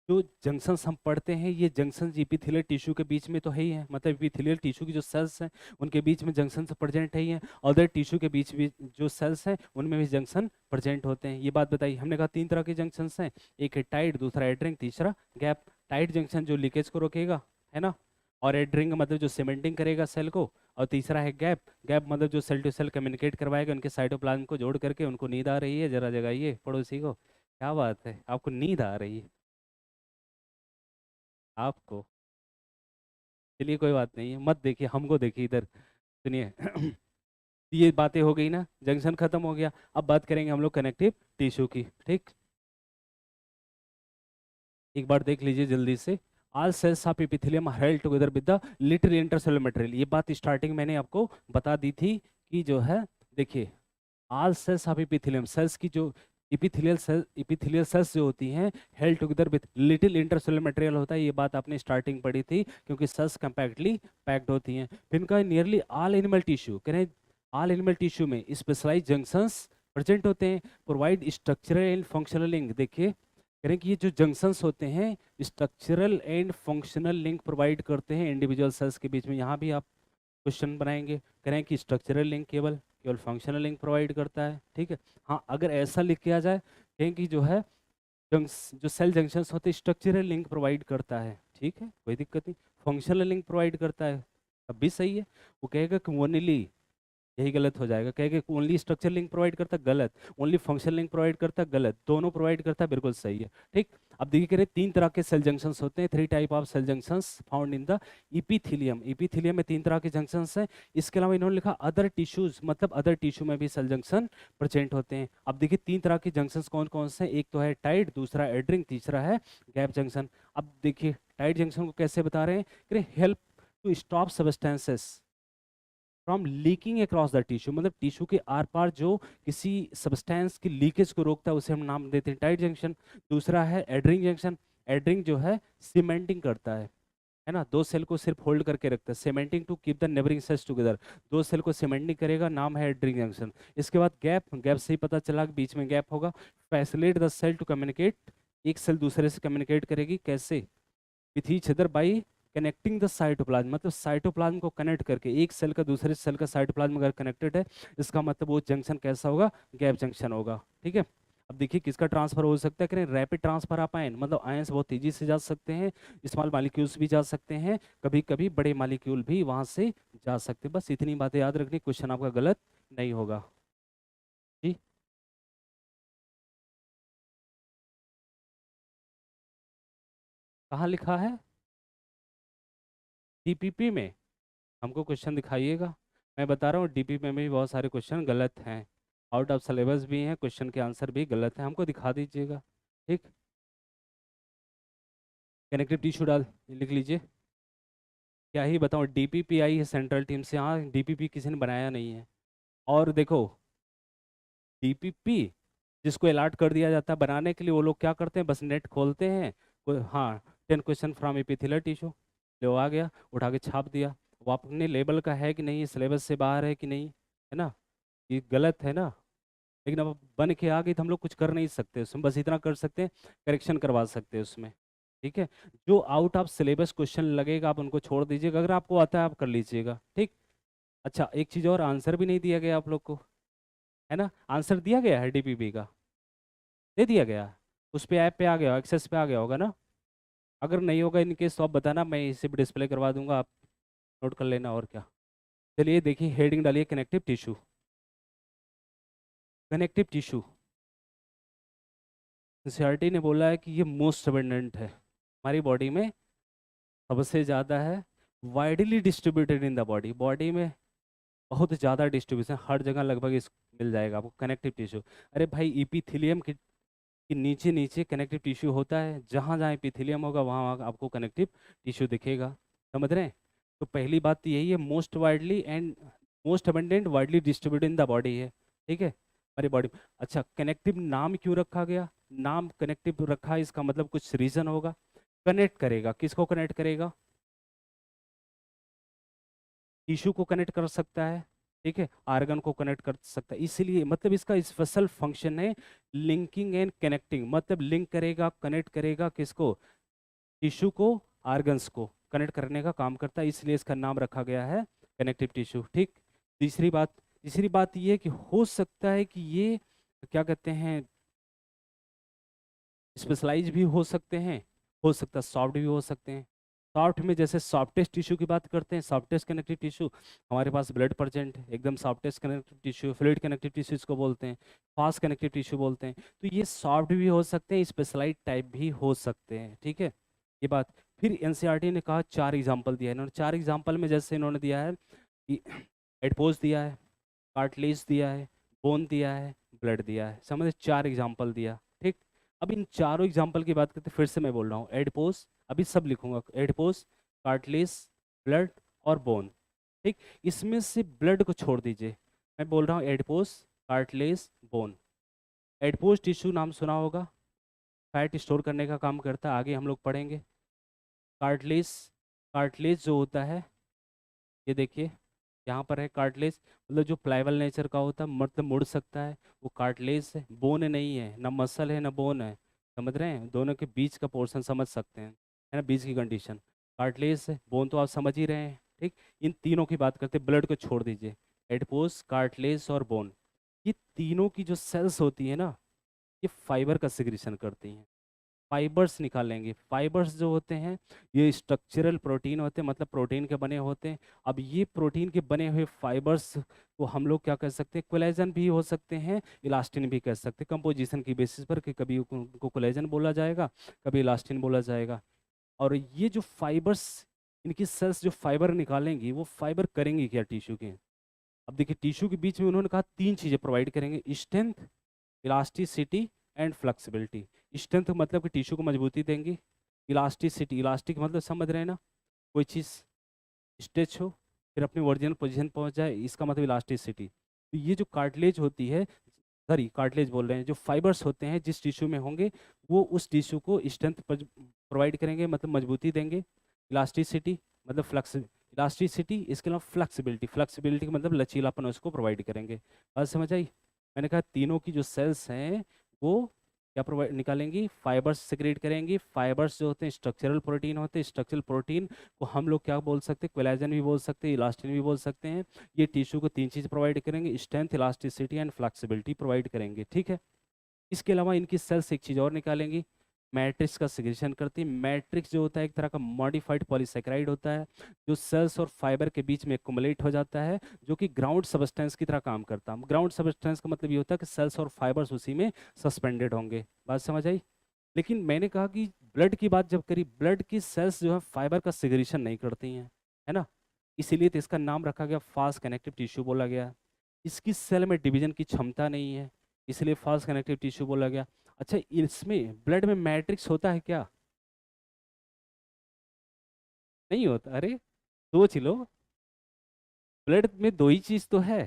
जो जंक्शंस हम पढ़ते हैं ये जंक्शंस इपिथेलियल टिश्यू के बीच में तो है ही है, मतलब इपिथेलियल टिश्यू की जो सेल्स हैं उनके बीच में जंक्शन प्रेजेंट है ही है। अदर टिश्यू के बीच भी जो सेल्स हैं उनमें भी जंक्शन प्रेजेंट होते हैं। ये बात बताई। हमने कहा 3 तरह के जंक्शंस हैं, एक है टाइट, दूसरा एडरिंग, तीसरा गैप। टाइट जंक्शन जो लीकेज को रोकेगा, है ना, और एडरिंग मतलब जो सीमेंटिंग करेगा सेल को, और तीसरा है गैप। गैप मतलब जो सेल टू सेल कम्युनिकेट करवाएगा, उनके साइटोप्लाज्म को जोड़ करके। उनको नींद आ रही है? जरा जगाइए पड़ोसी को। क्या बात है, आपको नींद आ रही है? आपको? चलिए कोई बात नहीं है, मत देखिए, हमको देखिए इधर। सुनिए ये बातें हो गई ना, जंक्शन खत्म हो गया। अब बात करेंगे हम लोग कनेक्टिव टिश्यू की। ठीक, एक बार देख लीजिए जल्दी से। All cells of epithelium are held together with the little intercellular material. ये बात स्टार्टिंग मैंने आपको बता दी थी कि जो है, देखिए, all cells of epithelium, cells की जो इपिथेलियल सेल्स जो होती हैं held together with little intercellular material होता है। ये बात आपने स्टार्टिंग पढ़ी थी, क्योंकि सेल्स कंपैक्टली पैक्ड होती हैं। फिर इनका नियरली ऑल एनिमल टिश्यू, करें ऑल एनिमल टिश्यू में स्पेशलाइज जंक्शंस प्रेजेंट होते हैं, provide structural and functional link. देखिए, करें कि ये जो जंक्शंस होते हैं structural and functional link provide करते हैं इंडिविजुअल सेल्स के बीच में। यहाँ भी आप क्वेश्चन बनाएंगे, करें कि स्ट्रक्चरल लिंक केवल केवल फंक्शनल लिंक प्रोवाइड करता है। ठीक है। हाँ, अगर ऐसा लिख के आ जाए कहें कि जो है जो सेल जंक्शंस होते हैं स्ट्रक्चरल लिंक प्रोवाइड करता है, ठीक है, कोई दिक्कत नहीं। फंक्शनल लिंक प्रोवाइड करता है, तब भी सही है। वो कहेगा कि ओनली, यही गलत हो जाएगा। कहेगा ओनली स्ट्रक्चर लिंक प्रोवाइड करता, गलत। ओनली फंक्शन लिंक प्रोवाइड करता, गलत। दोनों प्रोवाइड करता, बिल्कुल सही है। ठीक। अब देखिए, कह रहे 3 तरह के सेल जंक्शंस होते हैं, 3 type of cell junctions found in the epithelium. Epithelium में 3 तरह के जंक्शंस हैं। इसके अलावा इन्होंने लिखा अदर टिश्यूज, मतलब अदर टिश्यू में भी सेल जंक्शन प्रेजेंट होते हैं। अब देखिए 3 तरह के जंक्शंस कौन कौन से हैं? एक तो है टाइट, दूसरा एडरिंग, तीसरा है गैप जंक्शन। अब देखिए टाइट जंक्शन को कैसे बता रहे हैं? कह रहे help to stop substances from leaking across the tissue, मतलब टिश्यू के आर पार जो किसी सब्सटेंस की लीकेज को रोकता है उसे हम नाम देते हैं टाइट जंक्शन। दूसरा है एडरिंग जंक्शन। एडरिंग जो है सीमेंटिंग करता है ना, 2 सेल को सिर्फ होल्ड करके रखता है, cementing to keep the neighbouring cells together. 2 सेल को सीमेंटिंग करेगा, नाम है एडरिंग जंक्शन। इसके बाद गैप, गैप से ही पता चला कि बीच में गैप होगा। Facilitate the cell to communicate, एक सेल दूसरे से कम्युनिकेट करेगी कैसे? With each other by connecting the cytoplasm, मतलब साइटोप्लाज्म को कनेक्ट करके। एक सेल का दूसरे सेल का साइटोप्लाज्म अगर कनेक्टेड है, इसका मतलब वो जंक्शन कैसा होगा? गैप जंक्शन होगा। ठीक है। अब देखिए किसका ट्रांसफर हो सकता है? करें रैपिड ट्रांसफर ऑफ आयन, मतलब आयंस बहुत तेजी से जा सकते हैं, स्मॉल मालिक्यूल्स भी जा सकते हैं, कभी कभी बड़े मालिक्यूल भी वहां से जा सकते हैं। बस इतनी बातें याद रखनी, क्वेश्चन आपका गलत नहीं होगा। जी, कहाँ लिखा है? डीपीपी में? हमको क्वेश्चन दिखाइएगा। मैं बता रहा हूँ डीपीपी में भी बहुत सारे क्वेश्चन गलत हैं, आउट ऑफ सिलेबस भी हैं, क्वेश्चन के आंसर भी गलत हैं, हमको दिखा दीजिएगा। ठीक। कनेक्टिव टिश्यू डाल लिख लीजिए। क्या ही बताऊँ, डीपीपी आई है सेंट्रल टीम से, हाँ डीपीपी किसी ने बनाया नहीं है। और देखो डीपीपी जिसको अलॉट कर दिया जाता है बनाने के लिए, वो लोग क्या करते हैं? बस नेट खोलते हैं, हाँ 10 क्वेश्चन फ्रॉम एपिथेलियल टिश्यू, जो आ गया उठा के छाप दिया। वो अपने लेवल का है कि नहीं, सिलेबस से बाहर है कि नहीं, है ना, ये गलत है ना। लेकिन अब बन के आ गई तो हम लोग कुछ कर नहीं सकते उसमें, बस इतना कर सकते हैं, करेक्शन करवा सकते हैं उसमें। ठीक है। जो आउट ऑफ सिलेबस क्वेश्चन लगेगा आप उनको छोड़ दीजिएगा, अगर आपको आता है आप कर लीजिएगा। ठीक। अच्छा, एक चीज़ और, आंसर भी नहीं दिया गया आप लोग को, है ना। आंसर दिया गया है डीपीपी का, दे दिया गया है? उस पे ऐप पे आ गया, एक्सेस पे आ गया होगा ना। अगर नहीं होगा इनकेस तो आप बताना, मैं इसे भी डिस्प्ले करवा दूंगा, आप नोट कर लेना, और क्या। चलिए देखिए हेडिंग डालिए connective tissue. Connective tissue, NCERT ने बोला है कि ये मोस्ट अबंडेंट है हमारी बॉडी में, सबसे ज़्यादा है, widely distributed in the body, body में बहुत ज़्यादा डिस्ट्रीब्यूशन, हर जगह लगभग इस मिल जाएगा आपको कनेक्टिव टिश्यू। अरे भाई इपीथीलियम के नीचे नीचे कनेक्टिव टिश्यू होता है, जहाँ जहाँ इपीथीलियम होगा वहाँ वहाँ आपको कनेक्टिव टिश्यू दिखेगा। समझ रहे हैं? तो पहली बात तो यही है, most widely and most abundant widely distributed in the body है। ठीक है। हमारी बॉडी में। अच्छा, कनेक्टिव नाम क्यों रखा गया? नाम कनेक्टिव रखा है, इसका मतलब कुछ रीजन होगा। कनेक्ट करेगा, किसको कनेक्ट करेगा? टिश्यू को कनेक्ट कर सकता है, ठीक है, आर्गन को कनेक्ट कर सकता है, इसीलिए मतलब इसका स्पेशल फंक्शन है लिंकिंग एंड कनेक्टिंग, मतलब लिंक करेगा, कनेक्ट करेगा किसको? टिश्यू को, आर्गन्स को कनेक्ट करने का काम करता है, इसलिए इसका नाम रखा गया है कनेक्टिव टिश्यू। ठीक। तीसरी बात ये है कि हो सकता है कि ये क्या कहते हैं, स्पेशलाइज भी हो सकते हैं, हो सकता है सॉफ्ट भी हो सकते हैं। सॉफ्ट में जैसे सॉफ्टेस्ट टिश्यू की बात करते हैं, सॉफ्टेस्ट कनेक्टिव टिश्यू हमारे पास ब्लड प्रेजेंट है, एकदम softest connective tissue, fluid connective tissue इसको बोलते हैं, फास्ट कनेक्टिव टिश्यू बोलते हैं। तो ये सॉफ्ट भी हो सकते हैं, स्पेशलाइज टाइप भी हो सकते हैं, ठीक है, ये बात। फिर एनसीईआरटी ने कहा, 4 एग्जाम्पल दिया है इन्होंने, 4 एग्जाम्पल में जैसे इन्होंने दिया है कि एडपोज दिया है, कार्टिलेज दिया है, बोन दिया है, ब्लड दिया है, समझे, 4 एग्जाम्पल दिया। ठीक। अब इन चारों एग्जाम्पल की बात करते, फिर से मैं बोल रहा हूँ, एडपोज, अभी सब लिखूंगा, एडपोज, कार्टिलेज, ब्लड और बोन। ठीक। इसमें से ब्लड को छोड़ दीजिए, मैं बोल रहा हूँ एडपोज, कार्टिलेज, बोन। एडपोज टिश्यू नाम सुना होगा, फैट स्टोर करने का काम करता है, आगे हम लोग पढ़ेंगे। कार्टिलेज, कार्टिलेज जो होता है, ये देखिए यहाँ पर है कार्टिलेज, मतलब जो प्लाइबल नेचर का होता है, मतलब मुड़ सकता है, वो कार्टिलेज है। बोन नहीं है, ना मसल है ना बोन है, समझ रहे हैं, दोनों के बीच का पोर्शन समझ सकते हैं, है ना, बीच की कंडीशन। कार्टिलेज है, बोन तो आप समझ ही रहे हैं। ठीक। इन तीनों की बात करते हैं, ब्लड को छोड़ दीजिए, एडपोज, कार्टिलेज और बोन, ये तीनों की जो सेल्स होती है ना, ये फाइबर का सिक्रीशन करती हैं, फाइबर्स निकालेंगे। फाइबर्स जो होते हैं ये स्ट्रक्चरल प्रोटीन होते हैं, मतलब प्रोटीन के बने होते हैं। अब ये प्रोटीन के बने हुए फाइबर्स को हम लोग क्या कह सकते हैं, कोलेजन भी हो सकते हैं, इलास्टिन भी कह सकते हैं, कंपोजिशन की बेसिस पर, कि कभी उनको कोलेजन बोला जाएगा, कभी इलास्टिन बोला जाएगा। और ये जो फाइबर्स, इनकी सेल्स जो फाइबर निकालेंगी, वो फाइबर करेंगी क्या टिश्यू के? अब देखिए, टिश्यू के बीच में उन्होंने कहा 3 चीज़ें प्रोवाइड करेंगे, strength, elasticity and flexibility. Strength मतलब कि टिश्यू को मजबूती देंगी, इलास्टिसिटी, इलास्टिक मतलब समझ रहे हैं ना, कोई चीज़ स्ट्रेच हो फिर अपनी ओरिजिनल पोजीशन पहुंच जाए, इसका मतलब इलास्टिसिटी। तो ये जो कार्टिलेज होती है, सॉरी कार्टिलेज बोल रहे हैं, जो फाइबर्स होते हैं जिस टिश्यू में होंगे, वो उस टिश्यू को स्ट्रेंथ प्रोवाइड करेंगे, मतलब मजबूती देंगे। इलास्टिसिटी मतलब फ्लेक्स, इलास्टिसिटी, इसके अलावा फ्लेक्सिबिलिटी, फ्लेक्सिबिलिटी का मतलब लचीलापन उसको प्रोवाइड करेंगे। बात समझ आई? मैंने कहा तीनों की जो सेल्स हैं वो क्या प्रोवाइड निकालेंगी, फाइबर्स सिक्रेट करेंगी। फाइबर्स जो होते हैं स्ट्रक्चरल प्रोटीन होते हैं, स्ट्रक्चरल प्रोटीन को हम लोग क्या बोल सकते हैं, कोलेजन भी बोल सकते हैं, इलास्टिन भी बोल सकते हैं। ये टिश्यू को 3 चीज़ प्रोवाइड करेंगे, strength, elasticity and flexibility provide करेंगे, ठीक है। इसके अलावा इनकी सेल्स एक चीज़ और निकालेंगी, मैट्रिक्स का सिक्रेशन करती है। मैट्रिक्स जो होता है एक तरह का मॉडिफाइड पॉलीसेकेराइड होता है, जो सेल्स और फाइबर के बीच में एक्युमुलेट हो जाता है, जो कि ग्राउंड सब्सटेंस की तरह काम करता है। ग्राउंड सब्सटेंस का मतलब ये होता है कि सेल्स और फाइबर्स उसी में सस्पेंडेड होंगे। बात समझ आई? लेकिन मैंने कहा कि ब्लड की बात जब करी, ब्लड की सेल्स जो है फाइबर का सिग्रेशन नहीं करती हैं, है ना, इसीलिए तो इसका नाम रखा गया फास्ट कनेक्टिव टिश्यू बोला गया। इसकी सेल में डिवीजन की क्षमता नहीं है, इसलिए फास्ट कनेक्टिव टिश्यू बोला गया। अच्छा, इसमें ब्लड में मैट्रिक्स होता है क्या? नहीं होता, अरे सोच लो, ब्लड में दो ही चीज तो है,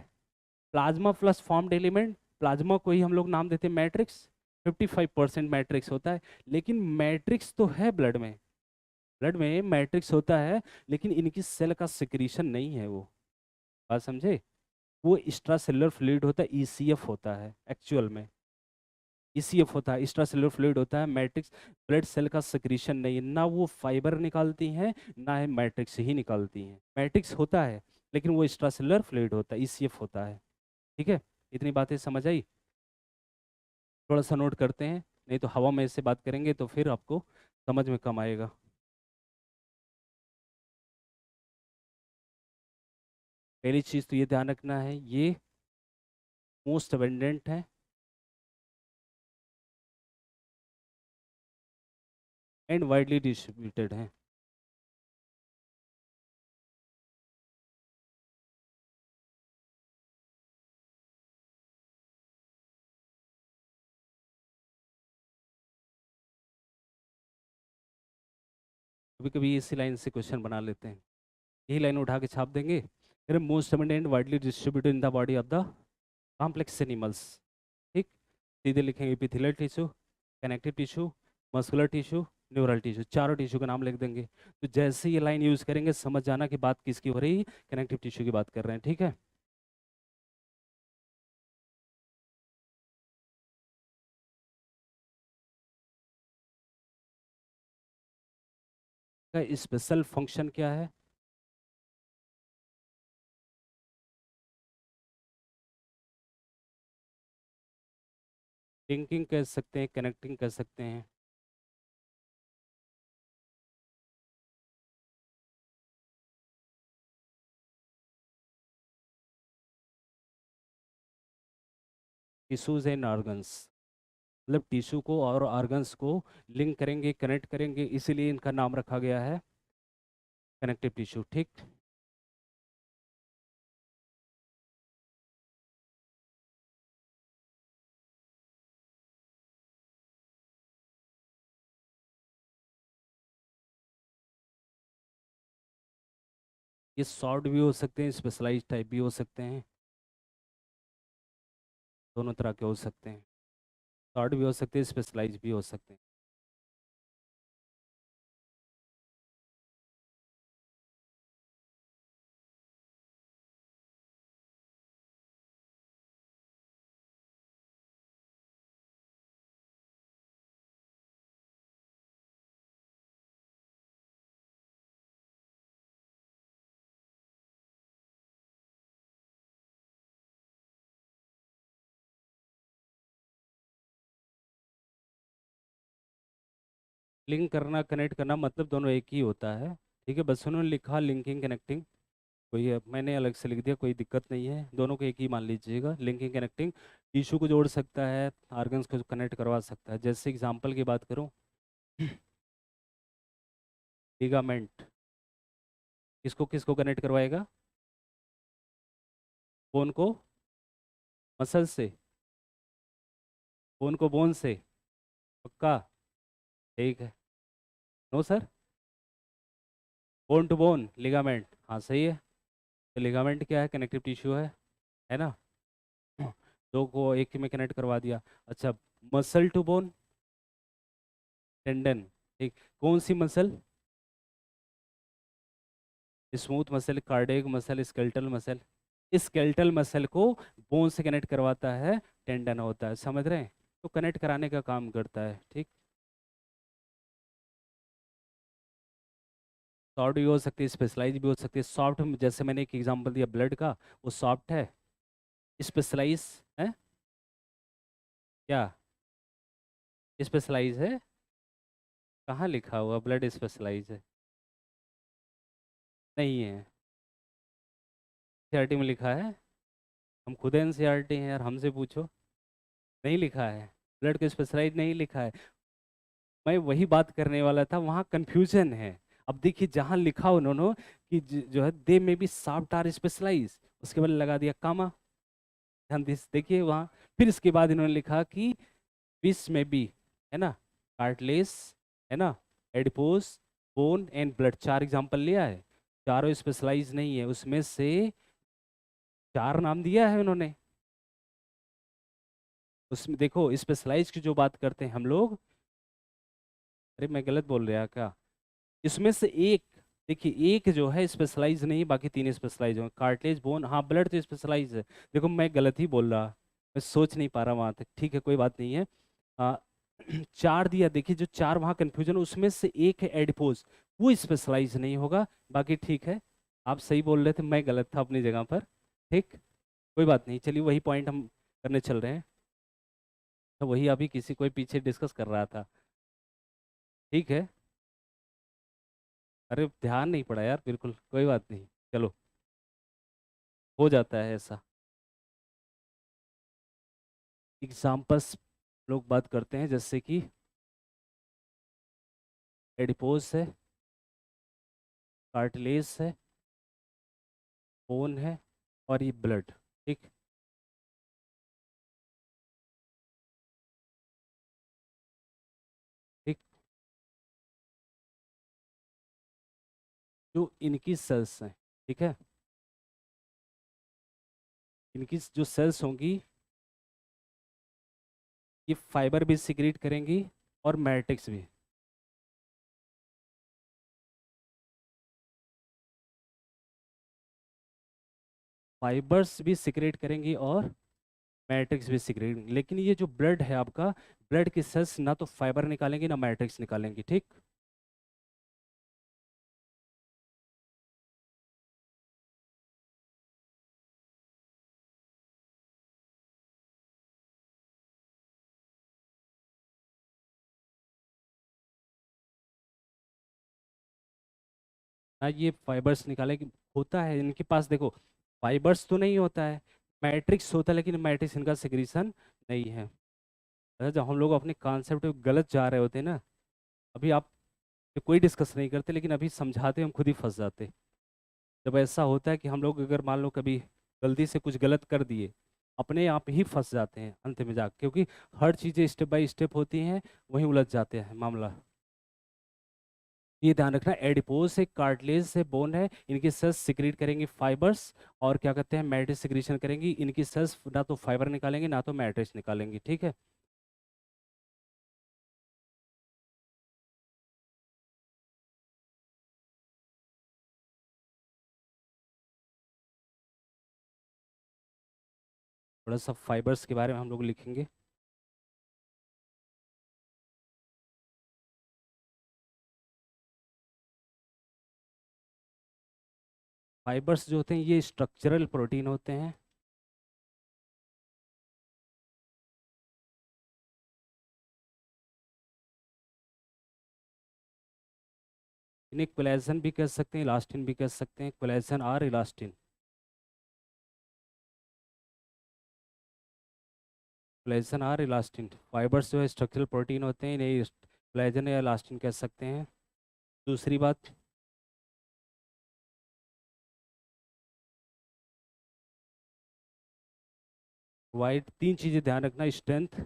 plasma plus formed element, plasma को ही हम लोग नाम देते हैं मैट्रिक्स, 55% मैट्रिक्स होता है। लेकिन मैट्रिक्स तो है ब्लड में, ब्लड में मैट्रिक्स होता है, लेकिन इनकी सेल का सिक्रीशन नहीं है वो। बात समझे? वो एक्स्ट्रा सेलुलर फ्लूइड होता है, ईसीएफ होता है एक्चुअल में, ईसीएफ होता है, एक्स्ट्रा सेलुलर फ्लूइड होता है। मैट्रिक्स ब्लड सेल का सिक्रीशन नहीं है, ना वो फाइबर निकालती हैं, ना है मैट्रिक्स ही निकालती हैं। मैट्रिक्स होता है लेकिन वो एक्स्ट्रा सेलुलर फ्लूइड होता है, ईसीएफ होता है, ठीक है। इतनी बातें समझ आई? थोड़ा सा नोट करते हैं, नहीं तो हवा में इससे बात करेंगे तो फिर आपको समझ में कम आएगा। पहली चीज़ तो ये ध्यान रखना है, ये मोस्ट अबेंडेंट है एंड वाइडली डिस्ट्रीब्यूटेड है। कभी कभी इसी लाइन से क्वेश्चन बना लेते हैं, यही लाइन उठा के छाप देंगे, फिर most abundant widely distributed in the body of the complex animals. सीधे लिखेंगे epithelial tissue, connective tissue, muscular tissue, neural tissue, चारों टिश्यू का नाम लिख देंगे। तो जैसे ये लाइन यूज करेंगे समझ जाना कि बात किसकी हो रही है, कनेक्टिव टिश्यू की बात कर रहे हैं, ठीक है। का स्पेशल फंक्शन क्या है? लिंकिंग कह सकते हैं, कनेक्टिंग कह सकते हैं। टिश्यूज एंड ऑर्गन्स, मतलब टिश्यू को और ऑर्गन्स को लिंक करेंगे, कनेक्ट करेंगे, इसीलिए इनका नाम रखा गया है कनेक्टिव टिश्यू, ठीक। ये सॉफ्ट भी हो सकते हैं, स्पेशलाइज टाइप भी हो सकते हैं, दोनों तरह के हो सकते हैं। शॉर्ट भी हो सकते हैं, स्पेशलाइज भी हो सकते हैं। लिंक करना, कनेक्ट करना, मतलब दोनों एक ही होता है, ठीक है। बस उन्होंने लिखा लिंकिंग कनेक्टिंग, कोई मैंने अलग से लिख दिया, कोई दिक्कत नहीं है, दोनों को एक ही मान लीजिएगा। लिंकिंग कनेक्टिंग टिश्यू को जोड़ सकता है, ऑर्गन्स को कनेक्ट करवा सकता है। जैसे एग्जांपल की बात करूं, लिगामेंट किसको किसको कनेक्ट करवाएगा? बोन को मसल से, बोन को बोन से, पक्का? ठीक है। No sir, bone to bone ligament, हाँ सही है। तो लिगामेंट क्या है? कनेक्टिव टिश्यू है ना। दो को एक में कनेक्ट करवा दिया। अच्छा, मसल टू बोन, टेंडन, ठीक। कौन सी muscle? Smooth muscle, cardiac muscle, skeletal muscle. Skeletal muscle को बोन से कनेक्ट करवाता है, टेंडन होता है, समझ रहे हैं? तो कनेक्ट कराने का काम करता है, ठीक। सॉफ्ट भी हो सकती है, स्पेशलाइज भी हो सकती है। सॉफ्ट जैसे मैंने एक एग्जांपल दिया ब्लड का, वो सॉफ्ट है। स्पेशलाइज है क्या? स्पेशलाइज है? कहाँ लिखा हुआ ब्लड स्पेशलाइज है? नहीं है, सीआरटी में लिखा है। हम खुद एनसीईआरटी हैं यार, हमसे पूछो। नहीं लिखा है, ब्लड को स्पेशलाइज नहीं लिखा है। मैं वही बात करने वाला था, वहाँ कंफ्यूजन है। अब देखिए जहाँ लिखा उन्होंने कि जो है दे में भी सॉफ्ट आर स्पेशलाइज, उसके बाद लगा दिया कामा। ध्यान देखिए वहाँ। फिर इसके बाद इन्होंने लिखा कि फिश में भी, है ना, कार्टिलेज, है ना, एडिपोस, बोन एंड ब्लड, चार एग्जांपल लिया है। चारों स्पेशलाइज नहीं है, उसमें से चार नाम दिया है उन्होंने। उसमें देखो स्पेशलाइज की जो बात करते हैं हम लोग, अरे मैं गलत बोल रहा क्या? इसमें से एक, देखिए एक जो है स्पेशलाइज नहीं, बाकी तीन स्पेशलाइज हो, कार्टिलेज, बोन, हाँ ब्लड तो स्पेशलाइज है। देखो मैं गलत ही बोल रहा, मैं सोच नहीं पा रहा वहां तक, ठीक है कोई बात नहीं है। आ, चार दिया, देखिए जो चार वहाँ कंफ्यूजन, उसमें से एक है एडिपोज, वो स्पेशलाइज नहीं होगा, बाकी ठीक है। आप सही बोल रहे थे, मैं गलत था अपनी जगह पर, ठीक। कोई बात नहीं, चलिए वही पॉइंट हम करने चल रहे हैं। तो वही अभी किसी कोई पीछे डिस्कस कर रहा था, ठीक है। अरे ध्यान नहीं पड़ा यार, बिल्कुल कोई बात नहीं, चलो, हो जाता है ऐसा। एग्जाम्पल्स लोग बात करते हैं, जैसे कि एडिपोज है, कार्टिलेज है, बोन है, और ये ब्लड, ठीक। ठीक, जो इनकी सेल्स हैं, ठीक है, इनकी जो सेल्स होंगी, ये फाइबर भी सिक्रीट करेंगी और मैट्रिक्स भी। फाइबर्स भी सिक्रेट करेंगी और मैट्रिक्स भी सिक्रेट, लेकिन ये जो ब्लड है आपका, ब्लड की सेल्स ना तो फाइबर निकालेंगी ना मैट्रिक्स निकालेंगी, ठीक। ना ये फाइबर्स निकालेंगी, होता है इनके पास, देखो फाइबर्स तो नहीं होता है, मैट्रिक्स होता है, लेकिन मैट्रिक्स इनका सिक्रीशन नहीं है। अच्छा, जब हम लोग अपने कॉन्सेप्ट पे गलत जा रहे होते हैं ना, अभी आप कोई डिस्कस नहीं करते, लेकिन अभी समझाते हम खुद ही फंस जाते। जब ऐसा होता है कि हम लोग अगर मान लो कभी गलती से कुछ गलत कर दिए, अपने आप ही फंस जाते हैं अंत में जाके, क्योंकि हर चीज़ें स्टेप बाय स्टेप होती हैं, वहीं उलझ जाते हैं मामला। ये ध्यान रखना, एडिपोज से कार्टिलेज से बोन है, इनकी सेल्स सिक्रीट करेंगी फाइबर्स, और क्या कहते हैं मैट्रिक्स सिक्रीशन करेंगी। इनकी सेल्स ना तो फाइबर निकालेंगे ना तो मैट्रिक्स निकालेंगी, ठीक है। थोड़ा सा फाइबर्स के बारे में हम लोग लिखेंगे। फाइबर्स जो होते हैं ये स्ट्रक्चरल प्रोटीन होते हैं। इन्हें कोलेजन भी कह सकते हैं, इलास्टिन भी कह सकते हैं, कोलेजन और इलास्टिन। कोलेजन और इलास्टिन, फाइबर्स जो है स्ट्रक्चरल प्रोटीन होते हैं, इन्हें कोलेजन या इलास्टिन कह सकते हैं। दूसरी बात, वाइट, तीन चीज़ें ध्यान रखना, strength,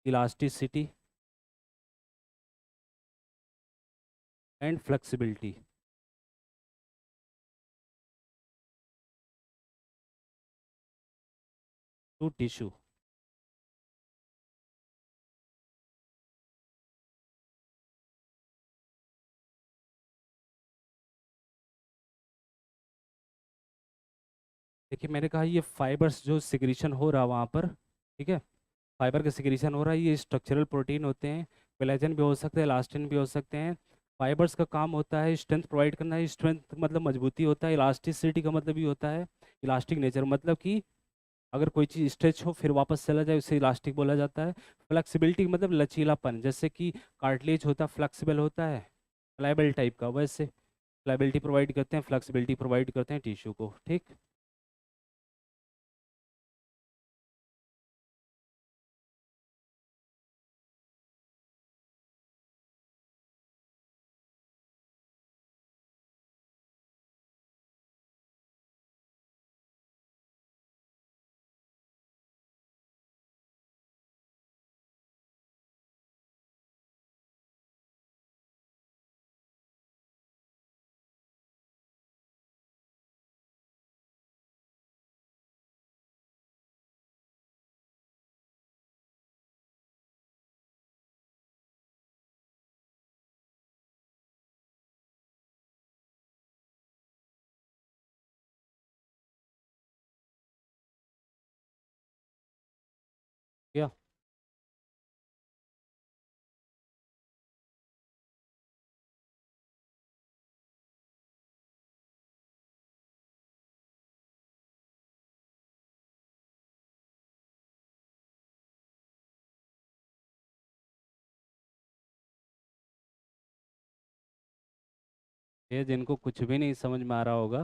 elasticity and flexibility to tissue. देखिए मैंने कहा ये फाइबर्स जो सिक्रीशन हो रहा है वहाँ पर, ठीक है, फाइबर का सिक्रीशन हो रहा है, ये स्ट्रक्चरल प्रोटीन होते हैं। कोलेजन भी हो सकते हैं, इलास्टिन भी हो सकते हैं। फाइबर्स का काम होता है स्ट्रेंथ प्रोवाइड करना है, स्ट्रेंथ मतलब मजबूती होता है, इलास्टिसिटी का मतलब ये होता है इलास्टिक नेचर, मतलब कि अगर कोई चीज़ स्ट्रेच हो फिर वापस चला जाए उसे इलास्टिक बोला जाता है। फ्लेक्सिबिलिटी मतलब लचीलापन, जैसे कि कार्टिलेज होता है फ्लेक्सिबल होता है, फ्लाइबल टाइप का, वैसे फ्लाइबिलिटी प्रोवाइड करते हैं, फ्लेक्सिबिलिटी प्रोवाइड करते हैं टिश्यू को, ठीक। क्या, ये जिनको कुछ भी नहीं समझ में आ रहा होगा,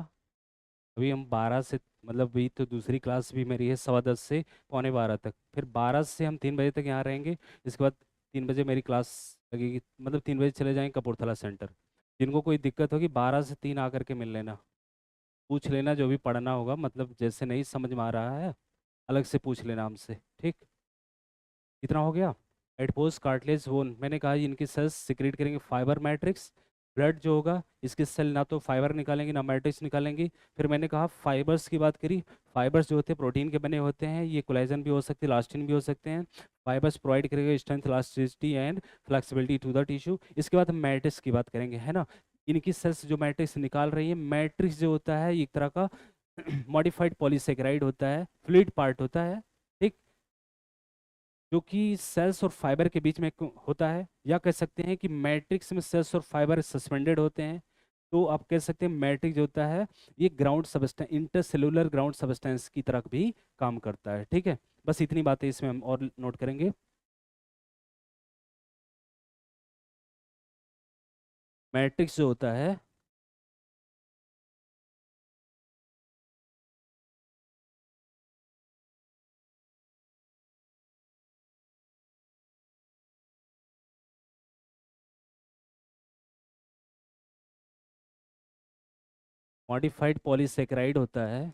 अभी हम 12 से, मतलब अभी तो दूसरी क्लास भी मेरी है 10:15 से पौने 12 तक, फिर 12 से हम 3 बजे तक यहाँ रहेंगे। इसके बाद 3 बजे मेरी क्लास लगेगी, मतलब 3 बजे चले जाएंगे कपूरथला सेंटर। जिनको कोई दिक्कत होगी 12 से 3 आकर के मिल लेना, पूछ लेना जो भी पढ़ना होगा, मतलब जैसे नहीं समझ में आ रहा है अलग से पूछ लेना हमसे, ठीक। इतना हो गया। एडपोज कार्टिलेज बोन, मैंने कहा इनकी सेल्स सिक्रीट करेंगे फाइबर मैट्रिक्स, ब्लड जो होगा, इसके सेल ना तो फाइबर निकालेंगे ना मैट्रिक्स निकालेंगे। फिर मैंने कहा फाइबर्स की बात करी। फाइबर्स जो होते हैं प्रोटीन के बने होते हैं, ये कोलेजन भी हो सकते हैं, इलास्टिन भी हो सकते हैं। फाइबर्स प्रोवाइड करेगा strength, elasticity and flexibility to the tissue. इसके बाद हम मैट्रिक्स की बात करेंगे, है ना। इनकी सेल्स जो मैट्रिक्स निकाल रही है, मैट्रिक्स जो होता है ये एक तरह का मॉडिफाइड पॉलीसेकेराइड होता है, फ्लूइड पार्ट होता है, ठीक, जो कि सेल्स और फाइबर के बीच में होता है। या कह सकते हैं कि मैट्रिक्स में सेल्स और फाइबर सस्पेंडेड होते हैं। तो आप कह सकते हैं मैट्रिक्स जो होता है ये ground substance, intercellular ground substance की तरह भी काम करता है, ठीक है। बस इतनी बातें इसमें हम और नोट करेंगे। मैट्रिक्स जो होता है, मॉडिफाइड पॉलीसेकेराइड होता है।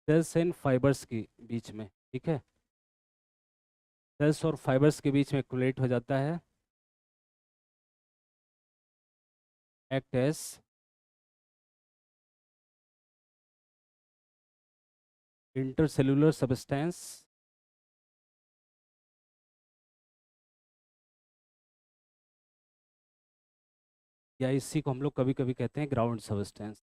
सेल्स एंड फाइबर्स के बीच में, ठीक है, सेल्स और फाइबर्स के बीच में कोलेट हो जाता है। एक्ट एज इंटरसेलुलर सबस्टेंस, या इसी को हम लोग कभी कभी कहते हैं ग्राउंड सबस्टेंस।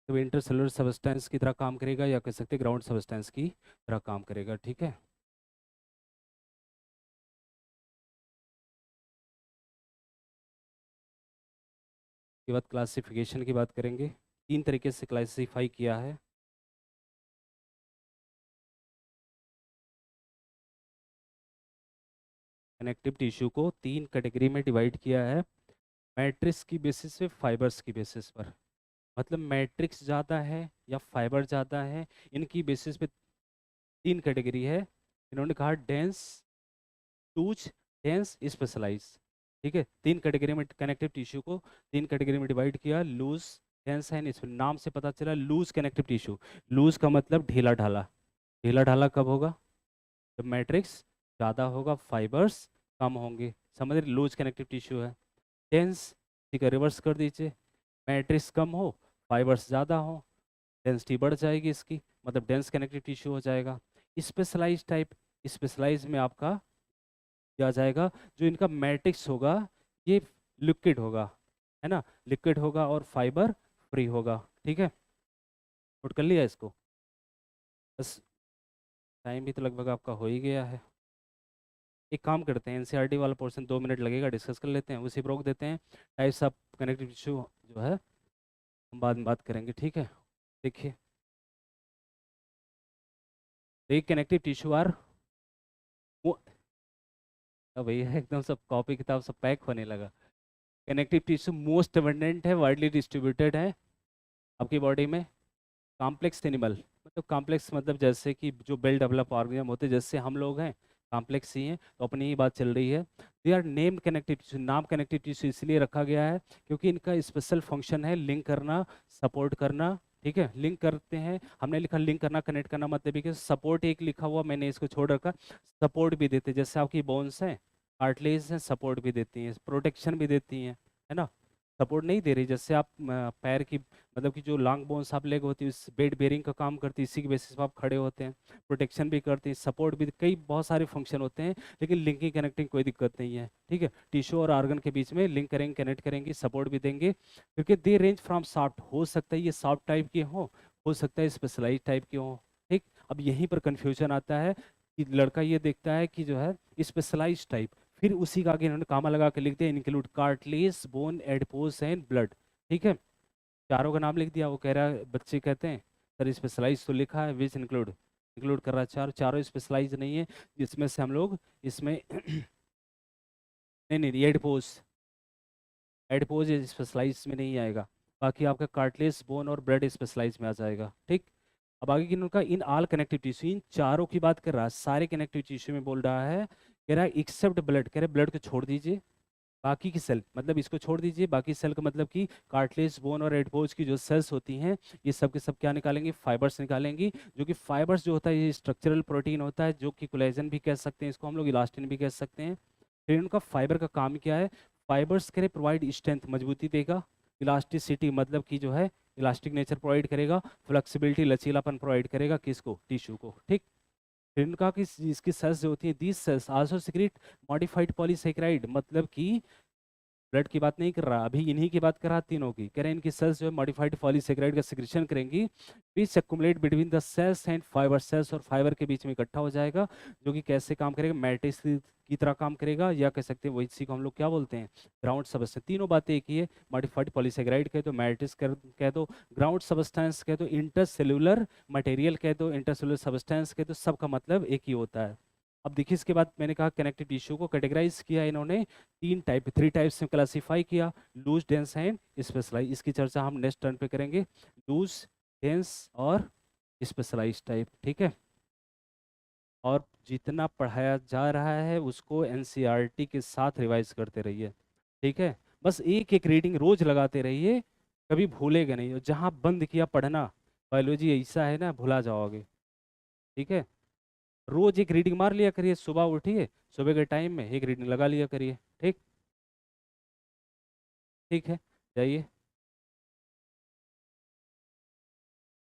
तो इंटरसेलुलर सबस्टेंस की तरह काम करेगा, या कह सकते हैं ग्राउंड सबस्टेंस की तरह काम करेगा, ठीक है। उसके बाद क्लासिफिकेशन की बात करेंगे। तीन तरीके से क्लासिफाई किया है। कनेक्टिव टिश्यू को तीन कैटेगरी में डिवाइड किया है, मैट्रिक्स की बेसिस पे, फाइबर्स की बेसिस पर। मतलब मैट्रिक्स ज़्यादा है या फाइबर ज़्यादा है, इनकी बेसिस पे तीन कैटेगरी है। इन्होंने कहा डेंस, टूच, डेंस, स्पेशलाइज, ठीक है। तीन कैटेगरी में कनेक्टिव टिश्यू को तीन कैटेगरी में डिवाइड किया, लूज, डेंस एंड स्पेशल। नाम से पता चला लूज कनेक्टिव टिश्यू। लूज का मतलब ढीला ढाला। ढीला ढाला कब होगा? जब मैट्रिक्स ज़्यादा होगा, फाइबर्स कम होंगे, समझ रहे, लूज कनेक्टिव टिश्यू है। डेंस, ठीक है, रिवर्स कर दीजिए, मैट्रिक्स कम हो, फाइबर्स ज़्यादा हो, डेंसिटी बढ़ जाएगी इसकी, मतलब डेंस कनेक्टिव टिश्यू हो जाएगा। स्पेशलाइज टाइप, स्पेशलाइज में आपका क्या आ जाएगा, जो इनका मैट्रिक्स होगा ये लिक्विड होगा, है ना, लिक्विड होगा और फाइबर फ्री होगा, ठीक है। नोट कर लिया इसको। बस, टाइम भी तो लगभग आपका हो ही गया है। एक काम करते हैं, एनसीईआरटी वाला पोर्शन 2 मिनट लगेगा, डिस्कस कर लेते हैं, उसी पर रोक देते हैं। टाइप्स ऑफ कनेक्टिव टिश्यू जो है हम बाद में बात करेंगे, ठीक है। देखिए, एक कनेक्टिव टिश्यू आर, भैया एकदम सब कॉपी किताब सब पैक होने लगा। कनेक्टिव टिश्यू मोस्ट अबंडेंट है, वाइडली डिस्ट्रीब्यूटेड है आपकी बॉडी में। कॉम्प्लेक्स एनिमल, मतलब कॉम्प्लेक्स मतलब जैसे कि जो वेल डेवलप ऑर्गेनिज्म होते हैं, जैसे हम लोग हैं, कॉम्प्लेक्स ही हैं, तो अपनी ही बात चल रही है। They are named connective tissue, नाम कनेक्टिव टिश्यू इसलिए रखा गया है क्योंकि इनका स्पेशल फंक्शन है लिंक करना, सपोर्ट करना, ठीक है। लिंक करते हैं, हमने लिखा लिंक करना, कनेक्ट करना, मतलब है कि सपोर्ट एक लिखा हुआ, मैंने इसको छोड़ रखा। सपोर्ट भी देते हैं, जैसे आपकी बोन्स हैं, कार्टिलेज हैं, सपोर्ट भी देती हैं, प्रोटेक्शन भी देती हैं, है ना। सपोर्ट नहीं दे रही, जैसे आप पैर की, मतलब कि जो लॉन्ग बोन्स आप लेग होती है उस वेट बेयरिंग का काम करती है, इसी के बेसिस पर आप खड़े होते हैं। प्रोटेक्शन भी करती है, सपोर्ट भी, कई बहुत सारे फंक्शन होते हैं, लेकिन लिंकिंग कनेक्टिंग कोई दिक्कत नहीं है, ठीक है। टिश्यू और ऑर्गन के बीच में लिंक करेंगे, कनेक्ट करेंगे, सपोर्ट भी देंगे, क्योंकि दे रेंज फ्रॉम सॉफ्ट, हो सकता है ये सॉफ्ट टाइप के हो सकता है स्पेशलाइज टाइप के हों, ठीक। अब यहीं पर कन्फ्यूजन आता है कि लड़का ये देखता है कि जो है स्पेशलाइज टाइप, फिर उसी का आगे इन्होंने कामा लगा के लिख दिया include cartilage, bone, adipose and blood, ठीक है। चारों का नाम लिख दिया। वो कह रहा है, बच्चे कहते हैं सर स्पेशलाइज तो लिखा है, विच इंक्लूड, इंक्लूड कर रहा है चार, चारों स्पेशलाइज नहीं है, जिसमें से हम लोग इसमें नहीं नहीं, एडिपोज, एडिपोज स्पेशलाइज में नहीं आएगा। बाकी आपका कार्टिलेज, बोन और ब्लड स्पेशलाइज में आ जाएगा, ठीक। अब आगे की उनका इन ऑल कनेक्टिव टिश्यू, इन चारों की बात कर रहा है, सारे कनेक्टिव टिश्यू में बोल रहा है कह रहा है एक्सेप्ट ब्लड, कह रहे ब्लड को छोड़ दीजिए, बाकी की सेल, मतलब इसको छोड़ दीजिए, बाकी सेल का मतलब कि कार्टिलेज, बोन और एडपोज की जो सेल्स होती हैं, ये सब के सब क्या निकालेंगी, फाइबर्स निकालेंगी। जो कि फाइबर्स जो होता है ये स्ट्रक्चरल प्रोटीन होता है, जो कि कोलेजन भी कह सकते हैं इसको हम लोग, इलास्टिन भी कह सकते हैं। फिर इनका फाइबर का काम क्या है, फाइबर्स करे प्रोवाइड स्ट्रेंथ, मजबूती देगा, इलास्टिसिटी मतलब कि जो है इलास्टिक नेचर प्रोवाइड करेगा, फ्लेक्सिबिलिटी लचीलापन प्रोवाइड करेगा, किसको, टिश्यू को, ठीक। फिर इनका कि इसकी सेल्स जो होती है, these cells also secret modified polysaccharide, मतलब कि ब्लड की बात नहीं कर रहा अभी, इन्हीं की बात कर रहा, तीनों की कह रहे हैं, इनकी सेल्स जो है मॉडिफाइड पॉलीसेकेराइड का सिक्रेशन करेंगी, which accumulate between the cells and fibre, cells और फाइबर के बीच में इकट्ठा हो जाएगा, जो कि कैसे काम करेगा, मैट्रिक्स की तरह काम करेगा, या कह सकते हैं वही इसी को हम लोग क्या बोलते हैं, ग्राउंड सबस्टेंस। तीनों बातें एक ही है, मॉडिफाइड पॉलीसेकेराइड कह दो, मैट्रिक्स कह दो, ग्राउंड सबस्टेंस कह दो, इंटरसेलुलर मटेरियल कह दो, इंटरसेलुलर सबस्टेंस कह दो, सबका मतलब एक ही होता है। अब देखिए इसके बाद मैंने कहा कनेक्टिव टिश्यू को कैटेगराइज किया इन्होंने तीन टाइप, थ्री टाइप्स में क्लासीफाई किया, लूज, डेंस एंड स्पेशलाइज। इसकी चर्चा हम नेक्स्ट टर्न पे करेंगे, लूज, डेंस और स्पेशलाइज टाइप, ठीक है। और जितना पढ़ाया जा रहा है उसको एनसीईआरटी के साथ रिवाइज करते रहिए, ठीक है। बस एक एक रीडिंग रोज लगाते रहिए, कभी भूलेगा नहीं, और जहाँ बंद किया पढ़ना, बायोलॉजी ऐसा है ना, भुला जाओगे, ठीक है। रोज एक रीडिंग मार लिया करिए, सुबह उठिए, सुबह के टाइम में एक रीडिंग लगा लिया करिए, ठीक। ठीक है, जाइए।